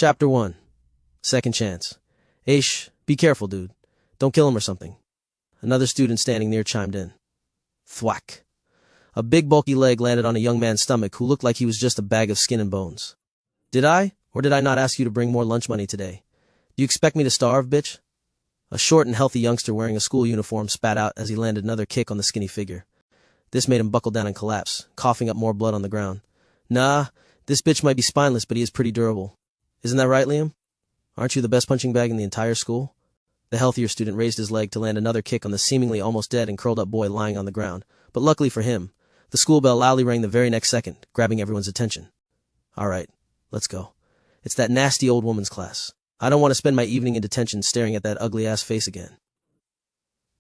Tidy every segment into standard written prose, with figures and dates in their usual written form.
Chapter 1. Second Chance. Aish, be careful, dude. Don't kill him or something. Another student standing near chimed in. Thwack. A big bulky leg landed on a young man's stomach who looked like he was just a bag of skin and bones. Did I, or did I not ask you to bring more lunch money today? Do you expect me to starve, bitch? A short and healthy youngster wearing a school uniform spat out as he landed another kick on the skinny figure. This made him buckle down and collapse, coughing up more blood on the ground. Nah, this bitch might be spineless, but he is pretty durable. Isn't that right, Liam? Aren't you the best punching bag in the entire school? The healthier student raised his leg to land another kick on the seemingly almost dead and curled up boy lying on the ground, but luckily for him, the school bell loudly rang the very next second, grabbing everyone's attention. Alright, let's go. It's that nasty old woman's class. I don't want to spend my evening in detention staring at that ugly-ass face again.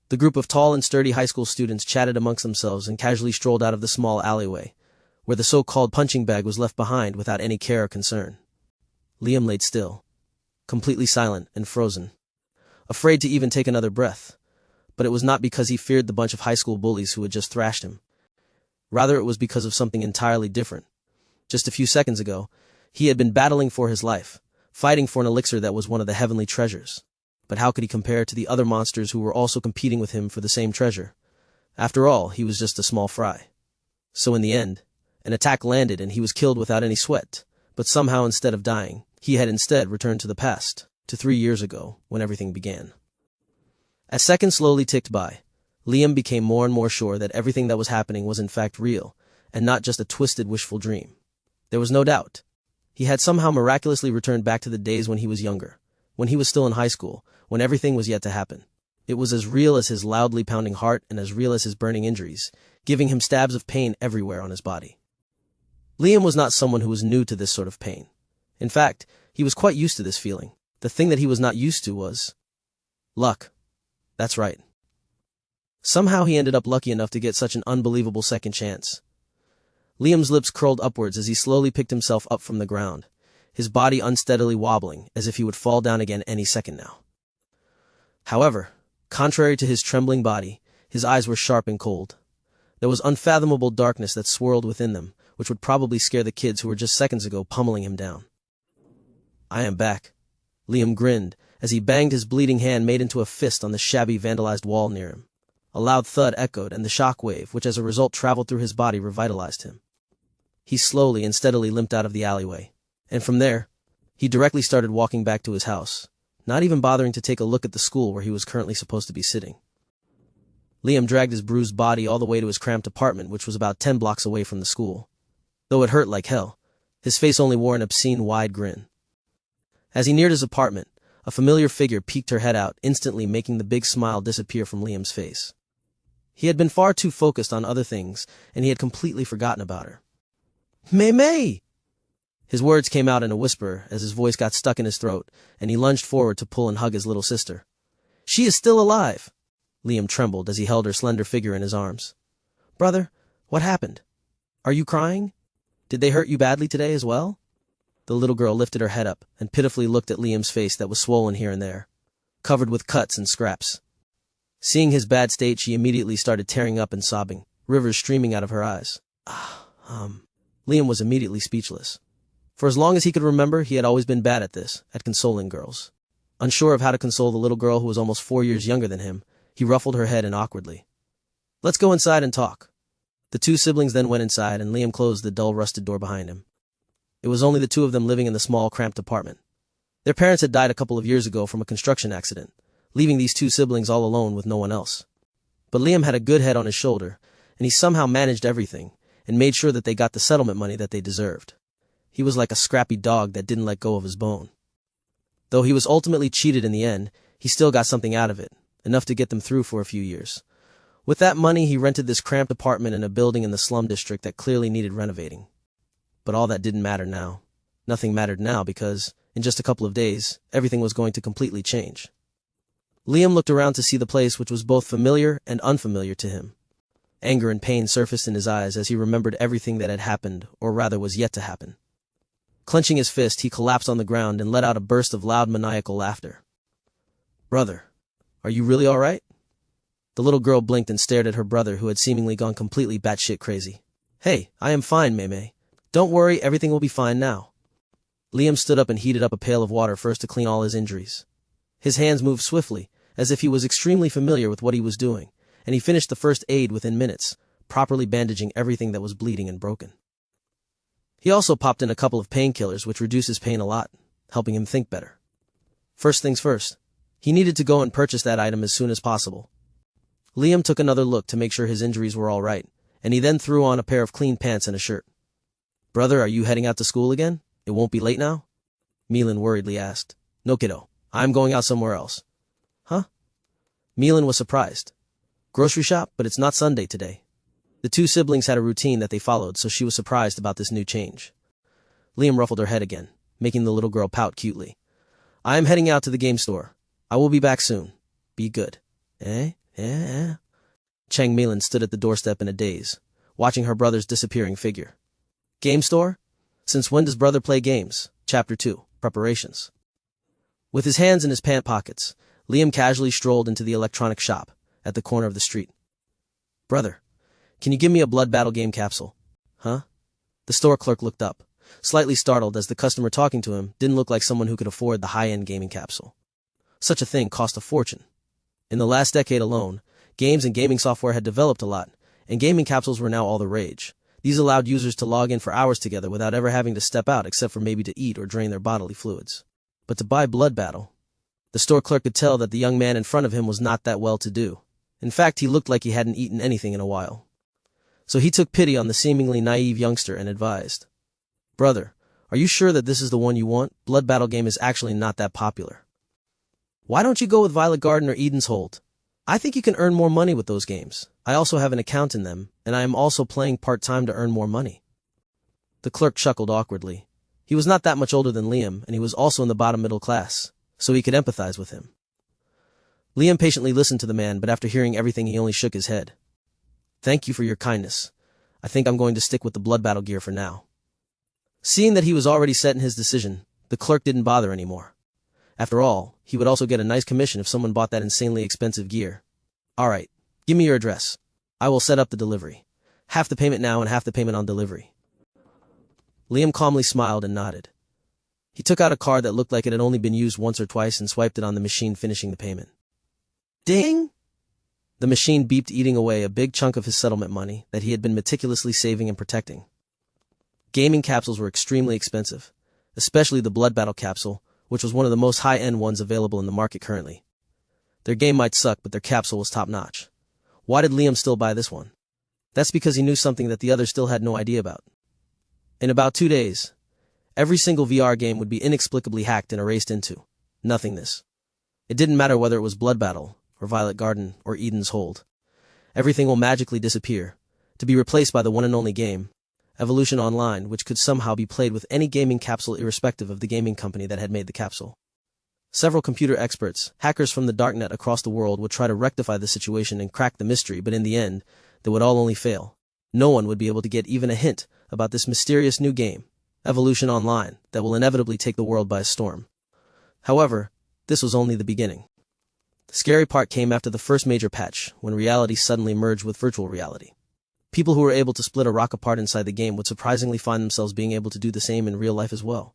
The group of tall and sturdy high school students chatted amongst themselves and casually strolled out of the small alleyway, where the so-called punching bag was left behind without any care or concern. Liam laid still, completely silent and frozen, afraid to even take another breath. But it was not because he feared the bunch of high school bullies who had just thrashed him. Rather, it was because of something entirely different. Just a few seconds ago, he had been battling for his life, fighting for an elixir that was one of the heavenly treasures. But how could he compare to the other monsters who were also competing with him for the same treasure? After all, he was just a small fry. So in the end, an attack landed and he was killed without any sweat. But somehow, instead of dying, he had instead returned to the past, to 3 years ago, when everything began. As seconds slowly ticked by, Liam became more and more sure that everything that was happening was in fact real, and not just a twisted, wishful dream. There was no doubt. He had somehow miraculously returned back to the days when he was younger, when he was still in high school, when everything was yet to happen. It was as real as his loudly pounding heart and as real as his burning injuries, giving him stabs of pain everywhere on his body. Liam was not someone who was new to this sort of pain. In fact, he was quite used to this feeling. The thing that he was not used to was luck. That's right. Somehow he ended up lucky enough to get such an unbelievable second chance. Liam's lips curled upwards as he slowly picked himself up from the ground, his body unsteadily wobbling as if he would fall down again any second now. However, contrary to his trembling body, his eyes were sharp and cold. There was unfathomable darkness that swirled within them, which would probably scare the kids who were just seconds ago pummeling him down. I am back. Liam grinned as he banged his bleeding hand made into a fist on the shabby vandalized wall near him. A loud thud echoed, and the shock wave, which as a result traveled through his body, revitalized him. He slowly and steadily limped out of the alleyway, and from there, he directly started walking back to his house, not even bothering to take a look at the school where he was currently supposed to be sitting. Liam dragged his bruised body all the way to his cramped apartment, which was about 10 blocks away from the school. Though it hurt like hell, his face only wore an obscene wide grin. As he neared his apartment, a familiar figure peeked her head out, instantly making the big smile disappear from Liam's face. He had been far too focused on other things, and he had completely forgotten about her. May! His words came out in a whisper as his voice got stuck in his throat, and he lunged forward to pull and hug his little sister. She is still alive! Liam trembled as he held her slender figure in his arms. Brother, what happened? Are you crying? Did they hurt you badly today as well? The little girl lifted her head up and pitifully looked at Liam's face that was swollen here and there, covered with cuts and scraps. Seeing his bad state, she immediately started tearing up and sobbing, rivers streaming out of her eyes. Liam was immediately speechless. For as long as he could remember, he had always been bad at this, at consoling girls. Unsure of how to console the little girl who was almost 4 years younger than him, he ruffled her head and awkwardly. Let's go inside and talk. The two siblings then went inside, and Liam closed the dull, rusted door behind him. It was only the two of them living in the small, cramped apartment. Their parents had died a couple of years ago from a construction accident, leaving these two siblings all alone with no one else. But Liam had a good head on his shoulder, and he somehow managed everything, and made sure that they got the settlement money that they deserved. He was like a scrappy dog that didn't let go of his bone. Though he was ultimately cheated in the end, he still got something out of it, enough to get them through for a few years. With that money, he rented this cramped apartment in a building in the slum district that clearly needed renovating. But all that didn't matter now. Nothing mattered now because, in just a couple of days, everything was going to completely change. Liam looked around to see the place, which was both familiar and unfamiliar to him. Anger and pain surfaced in his eyes as he remembered everything that had happened, or rather was yet to happen. Clenching his fist, he collapsed on the ground and let out a burst of loud maniacal laughter. Brother, are you really all right? The little girl blinked and stared at her brother, who had seemingly gone completely batshit crazy. Hey, I am fine, May. Don't worry, everything will be fine now. Liam stood up and heated up a pail of water first to clean all his injuries. His hands moved swiftly, as if he was extremely familiar with what he was doing, and he finished the first aid within minutes, properly bandaging everything that was bleeding and broken. He also popped in a couple of painkillers which reduces pain a lot, helping him think better. First things first, he needed to go and purchase that item as soon as possible. Liam took another look to make sure his injuries were all right, and he then threw on a pair of clean pants and a shirt. "Brother, are you heading out to school again? It won't be late now?" Milan worriedly asked. "No, kiddo. I'm going out somewhere else." "Huh?" Milan was surprised. "Grocery shop, but it's not Sunday today." The two siblings had a routine that they followed, so she was surprised about this new change. Liam ruffled her head again, making the little girl pout cutely. "I am heading out to the game store. I will be back soon. Be good." Chang Milan stood at the doorstep in a daze, watching her brother's disappearing figure. Game store? Since when does brother play games? Chapter 2, Preparations. With his hands in his pant pockets, Liam casually strolled into the electronic shop at the corner of the street. "Brother, can you give me a blood battle game capsule?" "Huh?" The store clerk looked up, slightly startled as the customer talking to him didn't look like someone who could afford the high-end gaming capsule. Such a thing cost a fortune. In the last decade alone, games and gaming software had developed a lot, and gaming capsules were now all the rage. These allowed users to log in for hours together without ever having to step out except for maybe to eat or drain their bodily fluids. But to buy Blood Battle, the store clerk could tell that the young man in front of him was not that well-to-do. In fact, he looked like he hadn't eaten anything in a while. So he took pity on the seemingly naive youngster and advised, "Brother, are you sure that this is the one you want? Blood Battle game is actually not that popular. Why don't you go with Violet Garden or Eden's Hold? I think you can earn more money with those games. I also have an account in them, and I am also playing part-time to earn more money." The clerk chuckled awkwardly. He was not that much older than Liam, and he was also in the bottom middle class, so he could empathize with him. Liam patiently listened to the man, but after hearing everything he only shook his head. "Thank you for your kindness. I think I'm going to stick with the Blood Battle gear for now." Seeing that he was already set in his decision, the clerk didn't bother anymore. After all, he would also get a nice commission if someone bought that insanely expensive gear. "All right, give me your address. I will set up the delivery. Half the payment now and half the payment on delivery." Liam calmly smiled and nodded. He took out a card that looked like it had only been used once or twice and swiped it on the machine, finishing the payment. Ding! The machine beeped, eating away a big chunk of his settlement money that he had been meticulously saving and protecting. Gaming capsules were extremely expensive, especially the Blood Battle capsule, which was one of the most high-end ones available in the market currently. Their game might suck, but their capsule was top-notch. Why did Liam still buy this one? That's because he knew something that the others still had no idea about. In about 2 days, every single VR game would be inexplicably hacked and erased into nothingness. It didn't matter whether it was Blood Battle, or Violet Garden, or Eden's Hold. Everything will magically disappear, to be replaced by the one and only game, Evolution Online, which could somehow be played with any gaming capsule irrespective of the gaming company that had made the capsule. Several computer experts, hackers from the darknet across the world, would try to rectify the situation and crack the mystery, but in the end, they would all only fail. No one would be able to get even a hint about this mysterious new game, Evolution Online, that will inevitably take the world by storm. However, this was only the beginning. The scary part came after the first major patch, when reality suddenly merged with virtual reality. People who were able to split a rock apart inside the game would surprisingly find themselves being able to do the same in real life as well.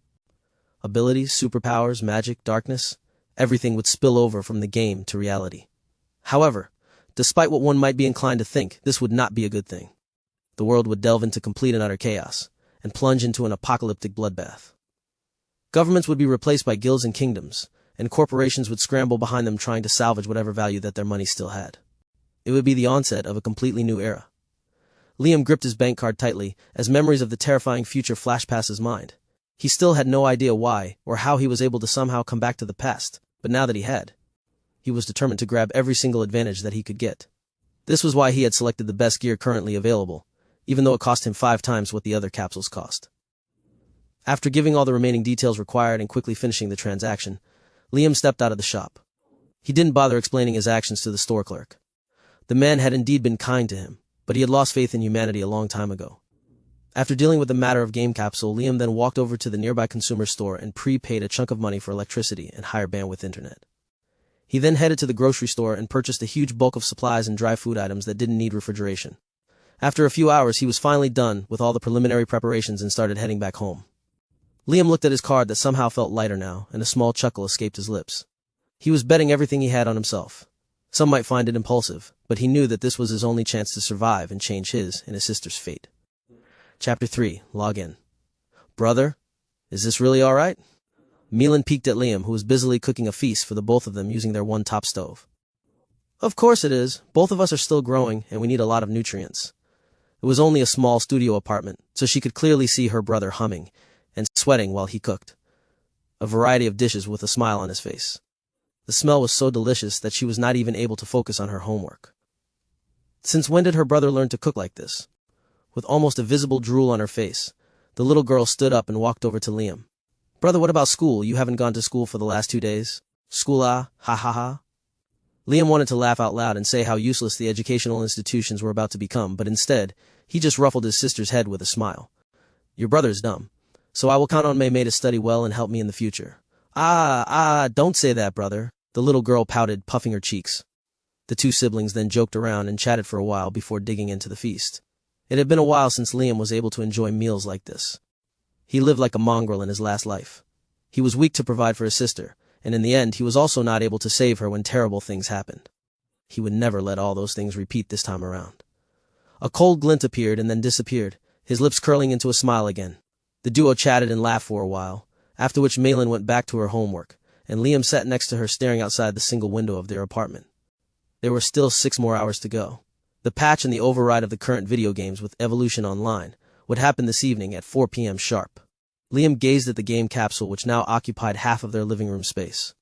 Abilities, superpowers, magic, darkness, everything would spill over from the game to reality. However, despite what one might be inclined to think, this would not be a good thing. The world would delve into complete and utter chaos, and plunge into an apocalyptic bloodbath. Governments would be replaced by guilds and kingdoms, and corporations would scramble behind them trying to salvage whatever value that their money still had. It would be the onset of a completely new era. Liam gripped his bank card tightly as memories of the terrifying future flashed past his mind. He still had no idea why or how he was able to somehow come back to the past, but now that he had, he was determined to grab every single advantage that he could get. This was why he had selected the best gear currently available, even though it cost him 5 times what the other capsules cost. After giving all the remaining details required and quickly finishing the transaction, Liam stepped out of the shop. He didn't bother explaining his actions to the store clerk. The man had indeed been kind to him, but he had lost faith in humanity a long time ago. After dealing with the matter of game capsule, Liam then walked over to the nearby consumer store and prepaid a chunk of money for electricity and higher bandwidth internet. He then headed to the grocery store and purchased a huge bulk of supplies and dry food items that didn't need refrigeration. After a few hours, he was finally done with all the preliminary preparations and started heading back home. Liam looked at his card that somehow felt lighter now, and a small chuckle escaped his lips. He was betting everything he had on himself. Some might find it impulsive, but he knew that this was his only chance to survive and change his and his sister's fate. Chapter 3. Log in. Brother, is this really all right? Milan peeked at Liam, who was busily cooking a feast for the both of them using their one top stove. Of course it is. Both of us are still growing, and we need a lot of nutrients. It was only a small studio apartment, so she could clearly see her brother humming and sweating while he cooked a variety of dishes with a smile on his face. The smell was so delicious that she was not even able to focus on her homework. Since when did her brother learn to cook like this? With almost a visible drool on her face, the little girl stood up and walked over to Liam. Brother, what about school? You haven't gone to school for the last 2 days? School ha ha ha. Liam wanted to laugh out loud and say how useless the educational institutions were about to become, but instead, he just ruffled his sister's head with a smile. Your brother is dumb, so I will count on Mei to study well and help me in the future. Don't say that, brother, the little girl pouted, puffing her cheeks. The two siblings then joked around and chatted for a while before digging into the feast. It had been a while since Liam was able to enjoy meals like this. He lived like a mongrel in his last life. He was weak to provide for his sister, and in the end he was also not able to save her when terrible things happened. He would never let all those things repeat this time around. A cold glint appeared and then disappeared, his lips curling into a smile again. The duo chatted and laughed for a while, after which Malin went back to her homework, and Liam sat next to her staring outside the single window of their apartment. There were still 6 more hours to go. The patch and the override of the current video games with Evolution Online would happen this evening at 4 p.m. sharp. Liam gazed at the game capsule which now occupied half of their living room space.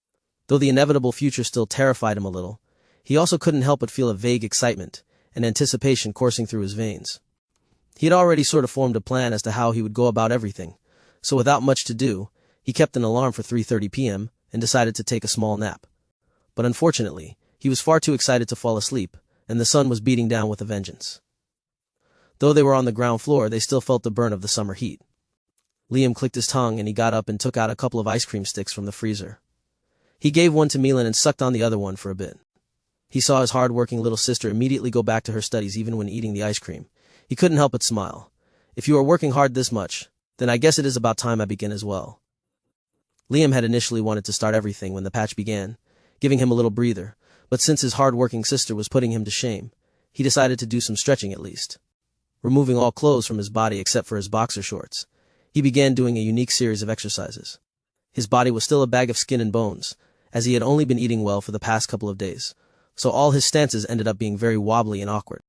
Though the inevitable future still terrified him a little, he also couldn't help but feel a vague excitement and anticipation coursing through his veins. He had already sort of formed a plan as to how he would go about everything, so without much to do, he kept an alarm for 3:30 p.m. and decided to take a small nap. But unfortunately, he was far too excited to fall asleep, and the sun was beating down with a vengeance. Though they were on the ground floor, they still felt the burn of the summer heat. Liam clicked his tongue and he got up and took out a couple of ice cream sticks from the freezer. He gave one to Milan and sucked on the other one for a bit. He saw his hard-working little sister immediately go back to her studies even when eating the ice cream. He couldn't help but smile. If you are working hard this much, then I guess it is about time I begin as well. Liam had initially wanted to start everything when the patch began, giving him a little breather, but since his hard-working sister was putting him to shame, he decided to do some stretching at least. Removing all clothes from his body except for his boxer shorts, he began doing a unique series of exercises. His body was still a bag of skin and bones, as he had only been eating well for the past couple of days, so all his stances ended up being very wobbly and awkward.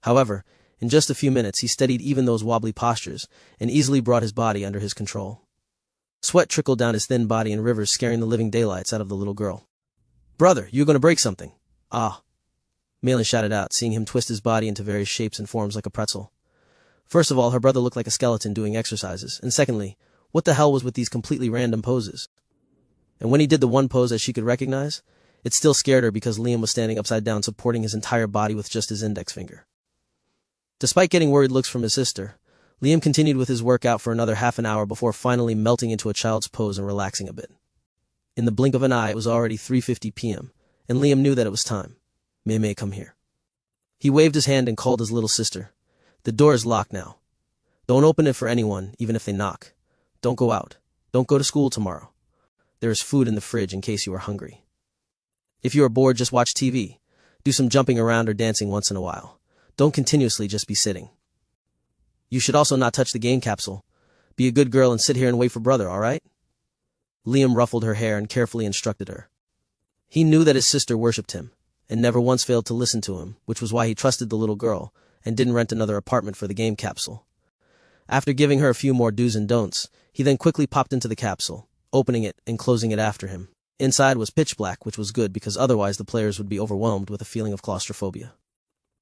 However, in just a few minutes he steadied even those wobbly postures and easily brought his body under his control. Sweat trickled down his thin body in rivers, scaring the living daylights out of the little girl. Brother, you're going to break something. Ah, Malin shouted out, seeing him twist his body into various shapes and forms like a pretzel. First of all, her brother looked like a skeleton doing exercises, and secondly, what the hell was with these completely random poses? And when he did the one pose that she could recognize, it still scared her because Liam was standing upside down supporting his entire body with just his index finger. Despite getting worried looks from his sister, Liam continued with his workout for another half an hour before finally melting into a child's pose and relaxing a bit. In the blink of an eye, it was already 3:50 p.m., and Liam knew that it was time. Mei, come here. He waved his hand and called his little sister. The door is locked now. Don't open it for anyone, even if they knock. Don't go out. Don't go to school tomorrow. There is food in the fridge in case you are hungry. If you are bored, just watch TV. Do some jumping around or dancing once in a while. Don't continuously just be sitting. You should also not touch the game capsule. Be a good girl and sit here and wait for brother, all right? Liam ruffled her hair and carefully instructed her. He knew that his sister worshipped him, and never once failed to listen to him, which was why he trusted the little girl and didn't rent another apartment for the game capsule. After giving her a few more do's and don'ts, he then quickly popped into the capsule, opening it and closing it after him. Inside was pitch black, which was good because otherwise the players would be overwhelmed with a feeling of claustrophobia.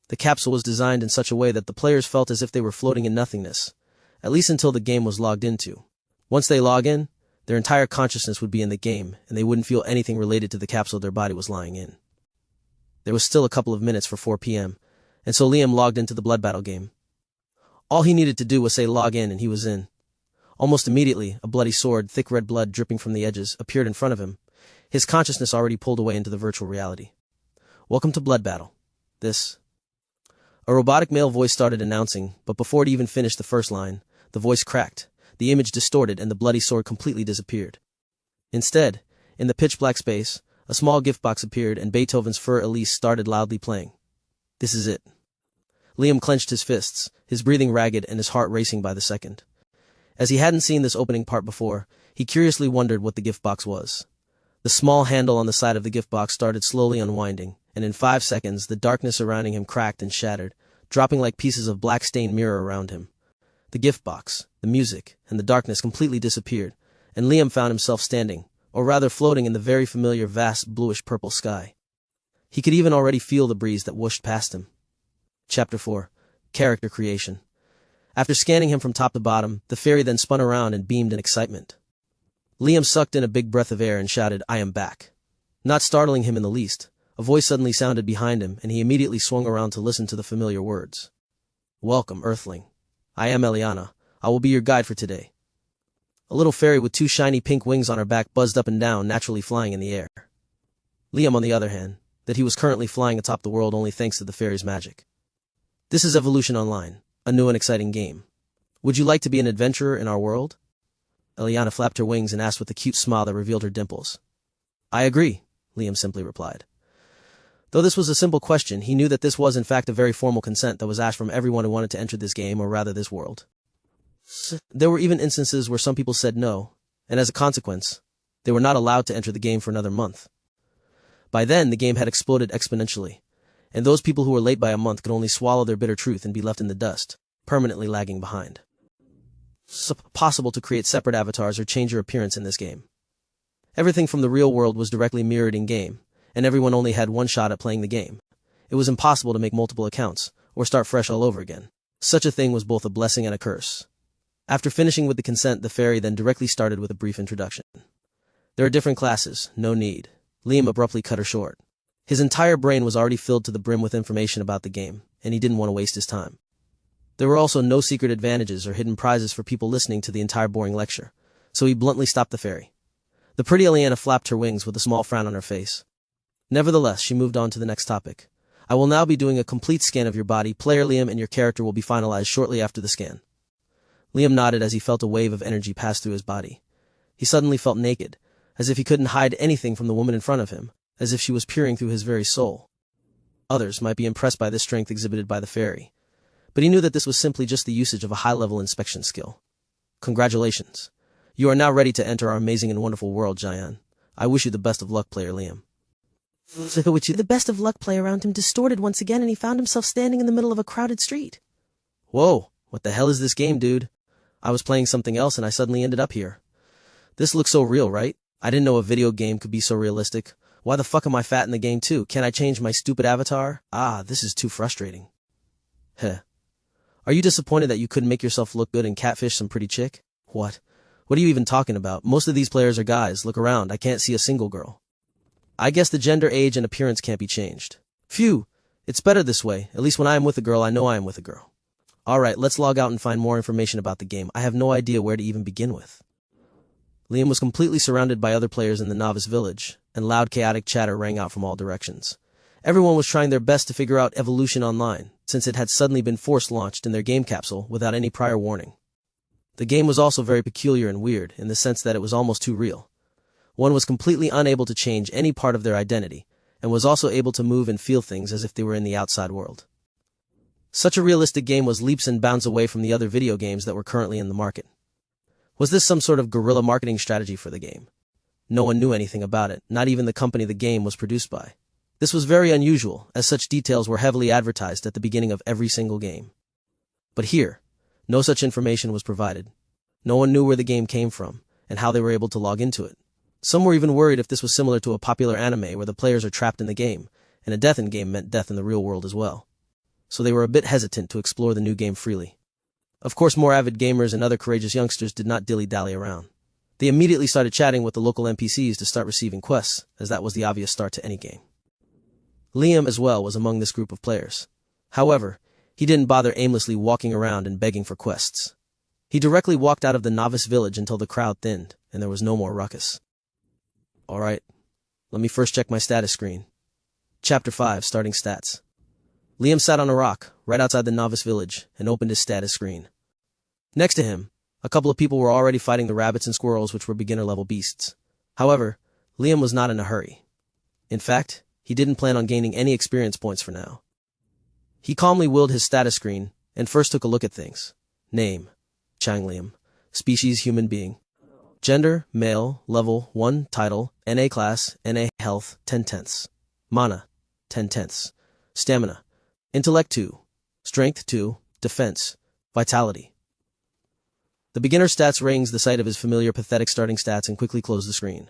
The capsule was designed in such a way that the players felt as if they were floating in nothingness, at least until the game was logged into. Once they log in, their entire consciousness would be in the game, and they wouldn't feel anything related to the capsule their body was lying in. There was still a couple of minutes for 4 p.m., and so Liam logged into the blood battle game. All he needed to do was say log in and he was in. Almost immediately, a bloody sword, thick red blood dripping from the edges, appeared in front of him, his consciousness already pulled away into the virtual reality. Welcome to Blood Battle. A robotic male voice started announcing, but before it even finished the first line, the voice cracked. the image distorted and the bloody sword completely disappeared. Instead, in the pitch-black space, a small gift box appeared and Beethoven's Für Elise started loudly playing. This is it. Liam clenched his fists, his breathing ragged and his heart racing by the second. As he hadn't seen this opening part before, he curiously wondered what the gift box was. The small handle on the side of the gift box started slowly unwinding, and in 5 seconds the darkness surrounding him cracked and shattered, dropping like pieces of black stained mirror around him. The gift box, the music, and the darkness completely disappeared, and Liam found himself standing, or rather floating in the very familiar vast bluish-purple sky. He could even already feel the breeze that whooshed past him. Chapter 4. Character Creation. After scanning him from top to bottom, the fairy then spun around and beamed in excitement. Liam sucked in a big breath of air and shouted, "I am back." Not startling him in the least, a voice suddenly sounded behind him and he immediately swung around to listen to the familiar words. "Welcome, Earthling. I am Eliana. I will be your guide for today." A little fairy with 2 shiny pink wings on her back buzzed up and down, naturally flying in the air. Liam, on the other hand, that he was currently flying atop the world only thanks to the fairy's magic. This is Evolution Online, a new and exciting game. Would you like to be an adventurer in our world? Eliana flapped her wings and asked with a cute smile that revealed her dimples. "I agree," Liam simply replied. Though this was a simple question, he knew that this was in fact a very formal consent that was asked from everyone who wanted to enter this game, or rather this world. There were even instances where some people said no, and as a consequence, they were not allowed to enter the game for another month. By then, the game had exploded exponentially, and those people who were late by a month could only swallow their bitter truth and be left in the dust, permanently lagging behind. It's possible to create separate avatars or change your appearance in this game. Everything from the real world was directly mirrored in-game, and everyone only had one shot at playing the game. It was impossible to make multiple accounts, or start fresh all over again. Such a thing was both a blessing and a curse. After finishing with the consent, the fairy then directly started with a brief introduction. "There are different classes, no need." Liam abruptly cut her short. His entire brain was already filled to the brim with information about the game, and he didn't want to waste his time. There were also no secret advantages or hidden prizes for people listening to the entire boring lecture, so he bluntly stopped the fairy. The pretty Eliana flapped her wings with a small frown on her face. Nevertheless, she moved on to the next topic. "I will now be doing a complete scan of your body, player Liam, and your character will be finalized shortly after the scan." Liam nodded as he felt a wave of energy pass through his body. He suddenly felt naked, as if he couldn't hide anything from the woman in front of him, as if she was peering through his very soul. Others might be impressed by the strength exhibited by the fairy, but he knew that this was simply just the usage of a high-level inspection skill. "Congratulations. You are now ready to enter our amazing and wonderful world, Jayan. I wish you the best of luck, player Liam." The best of luck play around him distorted once again and he found himself standing in the middle of a crowded street. "Whoa, what the hell is this game, dude? I was playing something else and I suddenly ended up here. This looks so real, right? I didn't know a video game could be so realistic. Why the fuck am I fat in the game too? Can't I change my stupid avatar? This is too frustrating." Heh. Are you disappointed that you couldn't make yourself look good and catfish some pretty chick? What? What are you even talking about? Most of these players are guys. Look around. I can't see a single girl. I guess the gender, age, and appearance can't be changed. Phew. It's better this way. At least when I am with a girl, I know I am with a girl. Alright, let's log out and find more information about the game. I have no idea where to even begin with. Liam was completely surrounded by other players in the novice village, and loud chaotic chatter rang out from all directions. Everyone was trying their best to figure out Evolution Online, since it had suddenly been force-launched in their game capsule without any prior warning. The game was also very peculiar and weird, in the sense that it was almost too real. One was completely unable to change any part of their identity, and was also able to move and feel things as if they were in the outside world. Such a realistic game was leaps and bounds away from the other video games that were currently in the market. Was this some sort of guerrilla marketing strategy for the game? No one knew anything about it, not even the company the game was produced by. This was very unusual, as such details were heavily advertised at the beginning of every single game. But here, no such information was provided. No one knew where the game came from, and how they were able to log into it. Some were even worried if this was similar to a popular anime where the players are trapped in the game, and a death in game meant death in the real world as well. So they were a bit hesitant to explore the new game freely. Of course, more avid gamers and other courageous youngsters did not dilly-dally around. They immediately started chatting with the local NPCs to start receiving quests, as that was the obvious start to any game. Liam as well was among this group of players. However, he didn't bother aimlessly walking around and begging for quests. He directly walked out of the novice village until the crowd thinned, and there was no more ruckus. Alright, let me first check my status screen. Chapter 5, Starting Stats. Liam sat on a rock, right outside the novice village, and opened his status screen. Next to him, A couple of people were already fighting the rabbits and squirrels, which were beginner-level beasts. However, Liam was not in a hurry. In fact, he didn't plan on gaining any experience points for now. He calmly willed his status screen and first took a look at things. Name: Chang Liam. Species: human being. Gender: male. Level 1. Title: NA class, NA health, 10/10. Mana: 10/10. Stamina: Intellect 2. Strength 2. Defense. Vitality. The beginner stats rings the sight of his familiar pathetic starting stats and quickly closed the screen.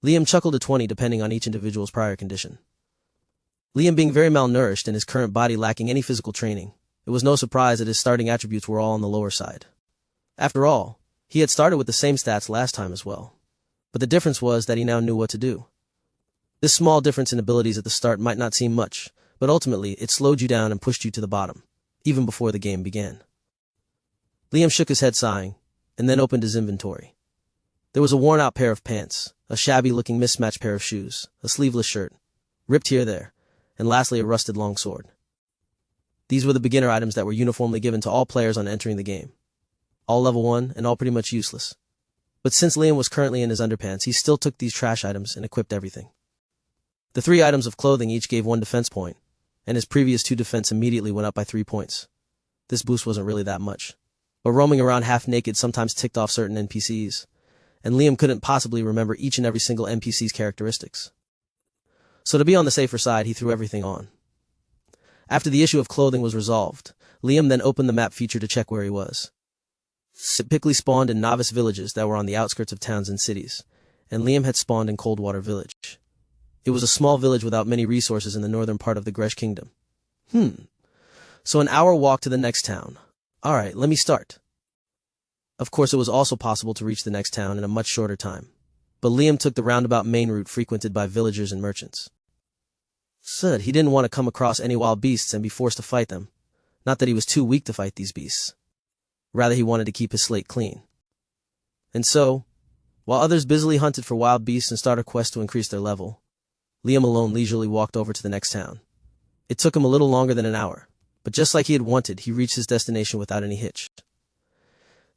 Liam chuckled to 20 depending on each individual's prior condition. Liam being very malnourished and his current body lacking any physical training, it was no surprise that his starting attributes were all on the lower side. After all, he had started with the same stats last time as well. But the difference was that he now knew what to do. This small difference in abilities at the start might not seem much, but ultimately it slowed you down and pushed you to the bottom, even before the game began. Liam shook his head sighing, and then opened his inventory. There was a worn-out pair of pants, a shabby-looking mismatched pair of shoes, a sleeveless shirt, ripped here there, and lastly a rusted longsword. These were the beginner items that were uniformly given to all players on entering the game. All level 1 and all pretty much useless. But since Liam was currently in his underpants, he still took these trash items and equipped everything. The 3 items of clothing each gave 1 defense point, and his previous 2 defense immediately went up by 3 points. This boost wasn't really that much, but roaming around half-naked sometimes ticked off certain NPCs, and Liam couldn't possibly remember each and every single NPC's characteristics. So to be on the safer side, he threw everything on. After the issue of clothing was resolved, Liam then opened the map feature to check where he was. Typically spawned in novice villages that were on the outskirts of towns and cities, and Liam had spawned in Coldwater Village. It was a small village without many resources in the northern part of the Gresh Kingdom. So an hour walk to the next town. Alright, let me start. Of course, it was also possible to reach the next town in a much shorter time, but Liam took the roundabout main route frequented by villagers and merchants. He didn't want to come across any wild beasts and be forced to fight them. Not that he was too weak to fight these beasts. Rather, he wanted to keep his slate clean. And so, while others busily hunted for wild beasts and started quests to increase their level, Liam alone leisurely walked over to the next town. It took him a little longer than an hour, but just like he had wanted, he reached his destination without any hitch.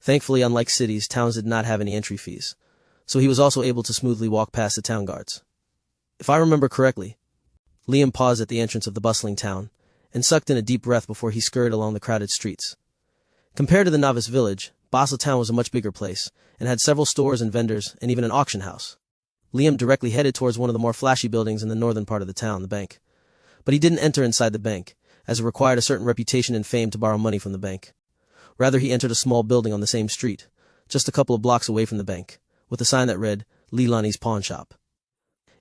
Thankfully, unlike cities, towns did not have any entry fees, so he was also able to smoothly walk past the town guards. If I remember correctly, Liam paused at the entrance of the bustling town and sucked in a deep breath before he scurried along the crowded streets. Compared to the novice village, Basel Town was a much bigger place and had several stores and vendors and even an auction house. Liam directly headed towards one of the more flashy buildings in the northern part of the town, the bank. But he didn't enter inside the bank, as it required a certain reputation and fame to borrow money from the bank. Rather, he entered a small building on the same street, just a couple of blocks away from the bank, with a sign that read, Leilani's Pawn Shop.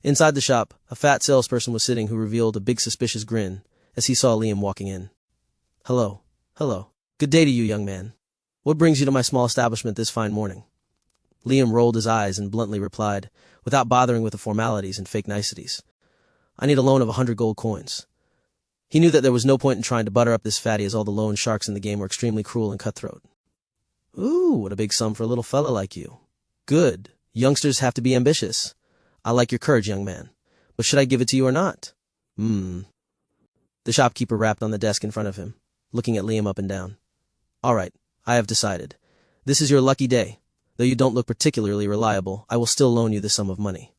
Inside the shop, a fat salesperson was sitting who revealed a big suspicious grin as he saw Liam walking in. Hello. Good day to you, young man. What brings you to my small establishment this fine morning? Liam rolled his eyes and bluntly replied, without bothering with the formalities and fake niceties. I need a loan of 100 gold coins. He knew that there was no point in trying to butter up this fatty as all the loan sharks in the game were extremely cruel and cutthroat. Ooh, what a big sum for a little fella like you. Good. Youngsters have to be ambitious. I like your courage, young man. But should I give it to you or not? The shopkeeper rapped on the desk in front of him, looking at Liam up and down. All right, I have decided. This is your lucky day. Though you don't look particularly reliable, I will still loan you the sum of money.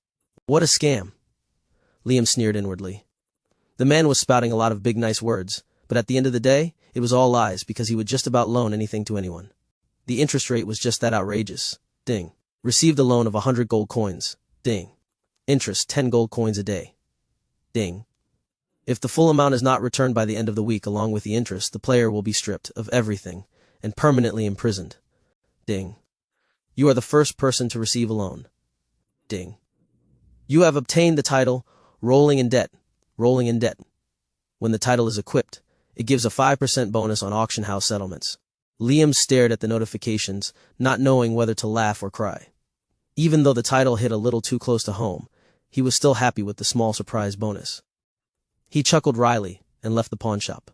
What a scam. Liam sneered inwardly. The man was spouting a lot of big nice words, but at the end of the day, it was all lies because he would just about loan anything to anyone. The interest rate was just that outrageous. Ding. Received a loan of 100 gold coins. Ding. Interest 10 gold coins a day. Ding. If the full amount is not returned by the end of the week along with the interest, the player will be stripped of everything and permanently imprisoned. Ding. You are the first person to receive a loan. Ding. You have obtained the title, Rolling in Debt. Rolling in Debt. When the title is equipped, it gives a 5% bonus on auction house settlements. Liam stared at the notifications, not knowing whether to laugh or cry. Even though the title hit a little too close to home, he was still happy with the small surprise bonus. He chuckled wryly and left the pawn shop.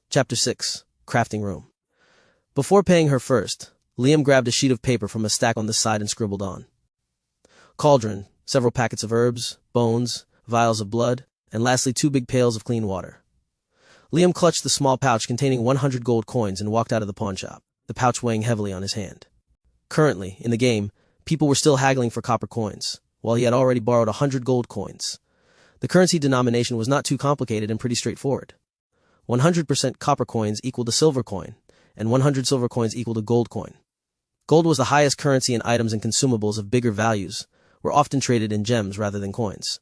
Chapter 6. Crafting Room. Before paying her first, Liam grabbed a sheet of paper from a stack on the side and scribbled on. Cauldron, several packets of herbs, bones, vials of blood, and lastly 2 big pails of clean water. Liam clutched the small pouch containing 100 gold coins and walked out of the pawn shop. the pouch weighing heavily on his hand. Currently, in the game, people were still haggling for copper coins, while he had already borrowed 100 gold coins. The currency denomination was not too complicated and pretty straightforward. 100% copper coins equaled a silver coin, and 100 silver coins equaled a gold coin. Gold was the highest currency, and items and consumables of bigger values were often traded in gems rather than coins.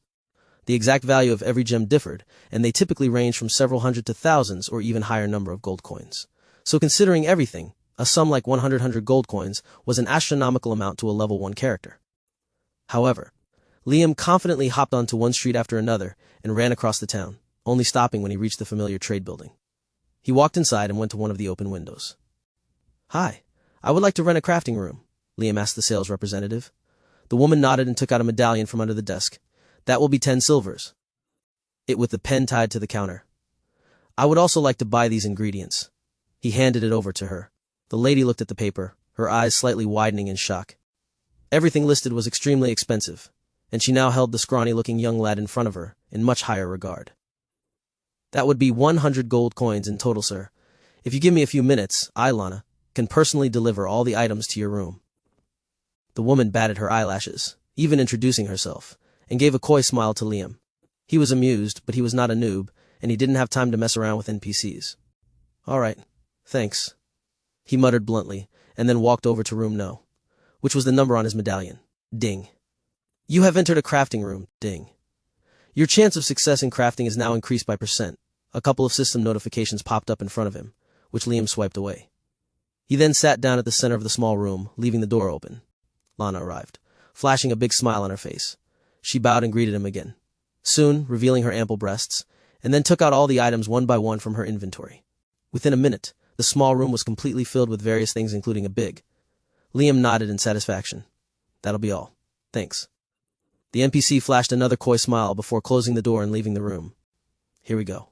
The exact value of every gem differed, and they typically ranged from several hundred to thousands or even higher number of gold coins. So considering everything, a sum like 100 gold coins was an astronomical amount to a level 1 character. However, Liam confidently hopped onto one street after another and ran across the town, only stopping when he reached the familiar trade building. He walked inside and went to one of the open windows. "Hi, I would like to rent a crafting room," Liam asked the sales representative. The woman nodded and took out a medallion from under the desk. "That will be 10 silvers. It with the pen tied to the counter. I would also like to buy these ingredients." He handed it over to her. The lady looked at the paper, her eyes slightly widening in shock. Everything listed was extremely expensive, and she now held the scrawny-looking young lad in front of her in much higher regard. "That would be 100 gold coins in total, sir. If you give me a few minutes, I, Lana, can personally deliver all the items to your room." The woman batted her eyelashes, even introducing herself, and gave a coy smile to Liam. He was amused, but he was not a noob, and he didn't have time to mess around with NPCs. "All right, thanks," he muttered bluntly, and then walked over to room No, which was the number on his medallion. Ding. "You have entered a crafting room." Ding. "Your chance of success in crafting is now increased by %. A couple of system notifications popped up in front of him, which Liam swiped away. He then sat down at the center of the small room, leaving the door open. Lana arrived, flashing a big smile on her face. She bowed and greeted him again, soon revealing her ample breasts, and then took out all the items one by one from her inventory. Within a minute, the small room was completely filled with various things, including a big. Liam nodded in satisfaction. "That'll be all. Thanks." The NPC flashed another coy smile before closing the door and leaving the room. "Here we go."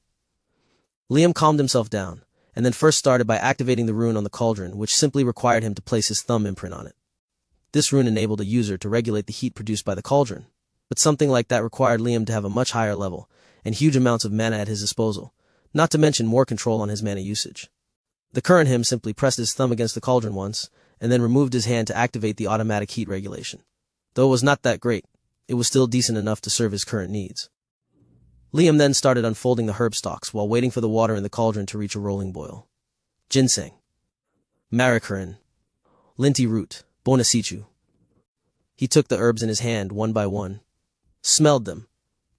Liam calmed himself down, and then first started by activating the rune on the cauldron, which simply required him to place his thumb imprint on it. This rune enabled a user to regulate the heat produced by the cauldron, but something like that required Liam to have a much higher level and huge amounts of mana at his disposal, not to mention more control on his mana usage. The current him simply pressed his thumb against the cauldron once, and then removed his hand to activate the automatic heat regulation. Though it was not that great, it was still decent enough to serve his current needs. Liam then started unfolding the herb stalks while waiting for the water in the cauldron to reach a rolling boil. Ginseng, maricarin, linty root, bonasichu. He took the herbs in his hand one by one, smelled them,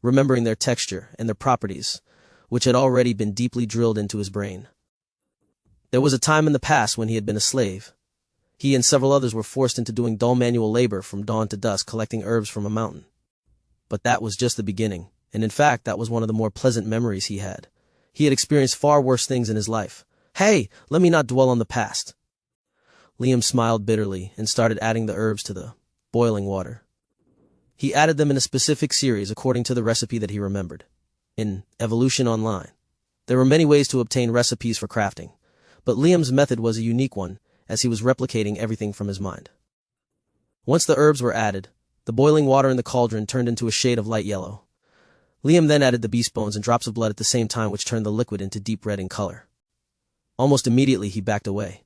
remembering their texture and their properties, which had already been deeply drilled into his brain. There was a time in the past when he had been a slave. He and several others were forced into doing dull manual labor from dawn to dusk collecting herbs from a mountain. But that was just the beginning, and in fact that was one of the more pleasant memories he had. He had experienced far worse things in his life. Hey, let me not dwell on the past. Liam smiled bitterly and started adding the herbs to the boiling water. He added them in a specific series according to the recipe that he remembered. In Evolution Online, there were many ways to obtain recipes for crafting, but Liam's method was a unique one, as he was replicating everything from his mind. Once the herbs were added, the boiling water in the cauldron turned into a shade of light yellow. Liam then added the beast bones and drops of blood at the same time, which turned the liquid into deep red in color. Almost immediately he backed away,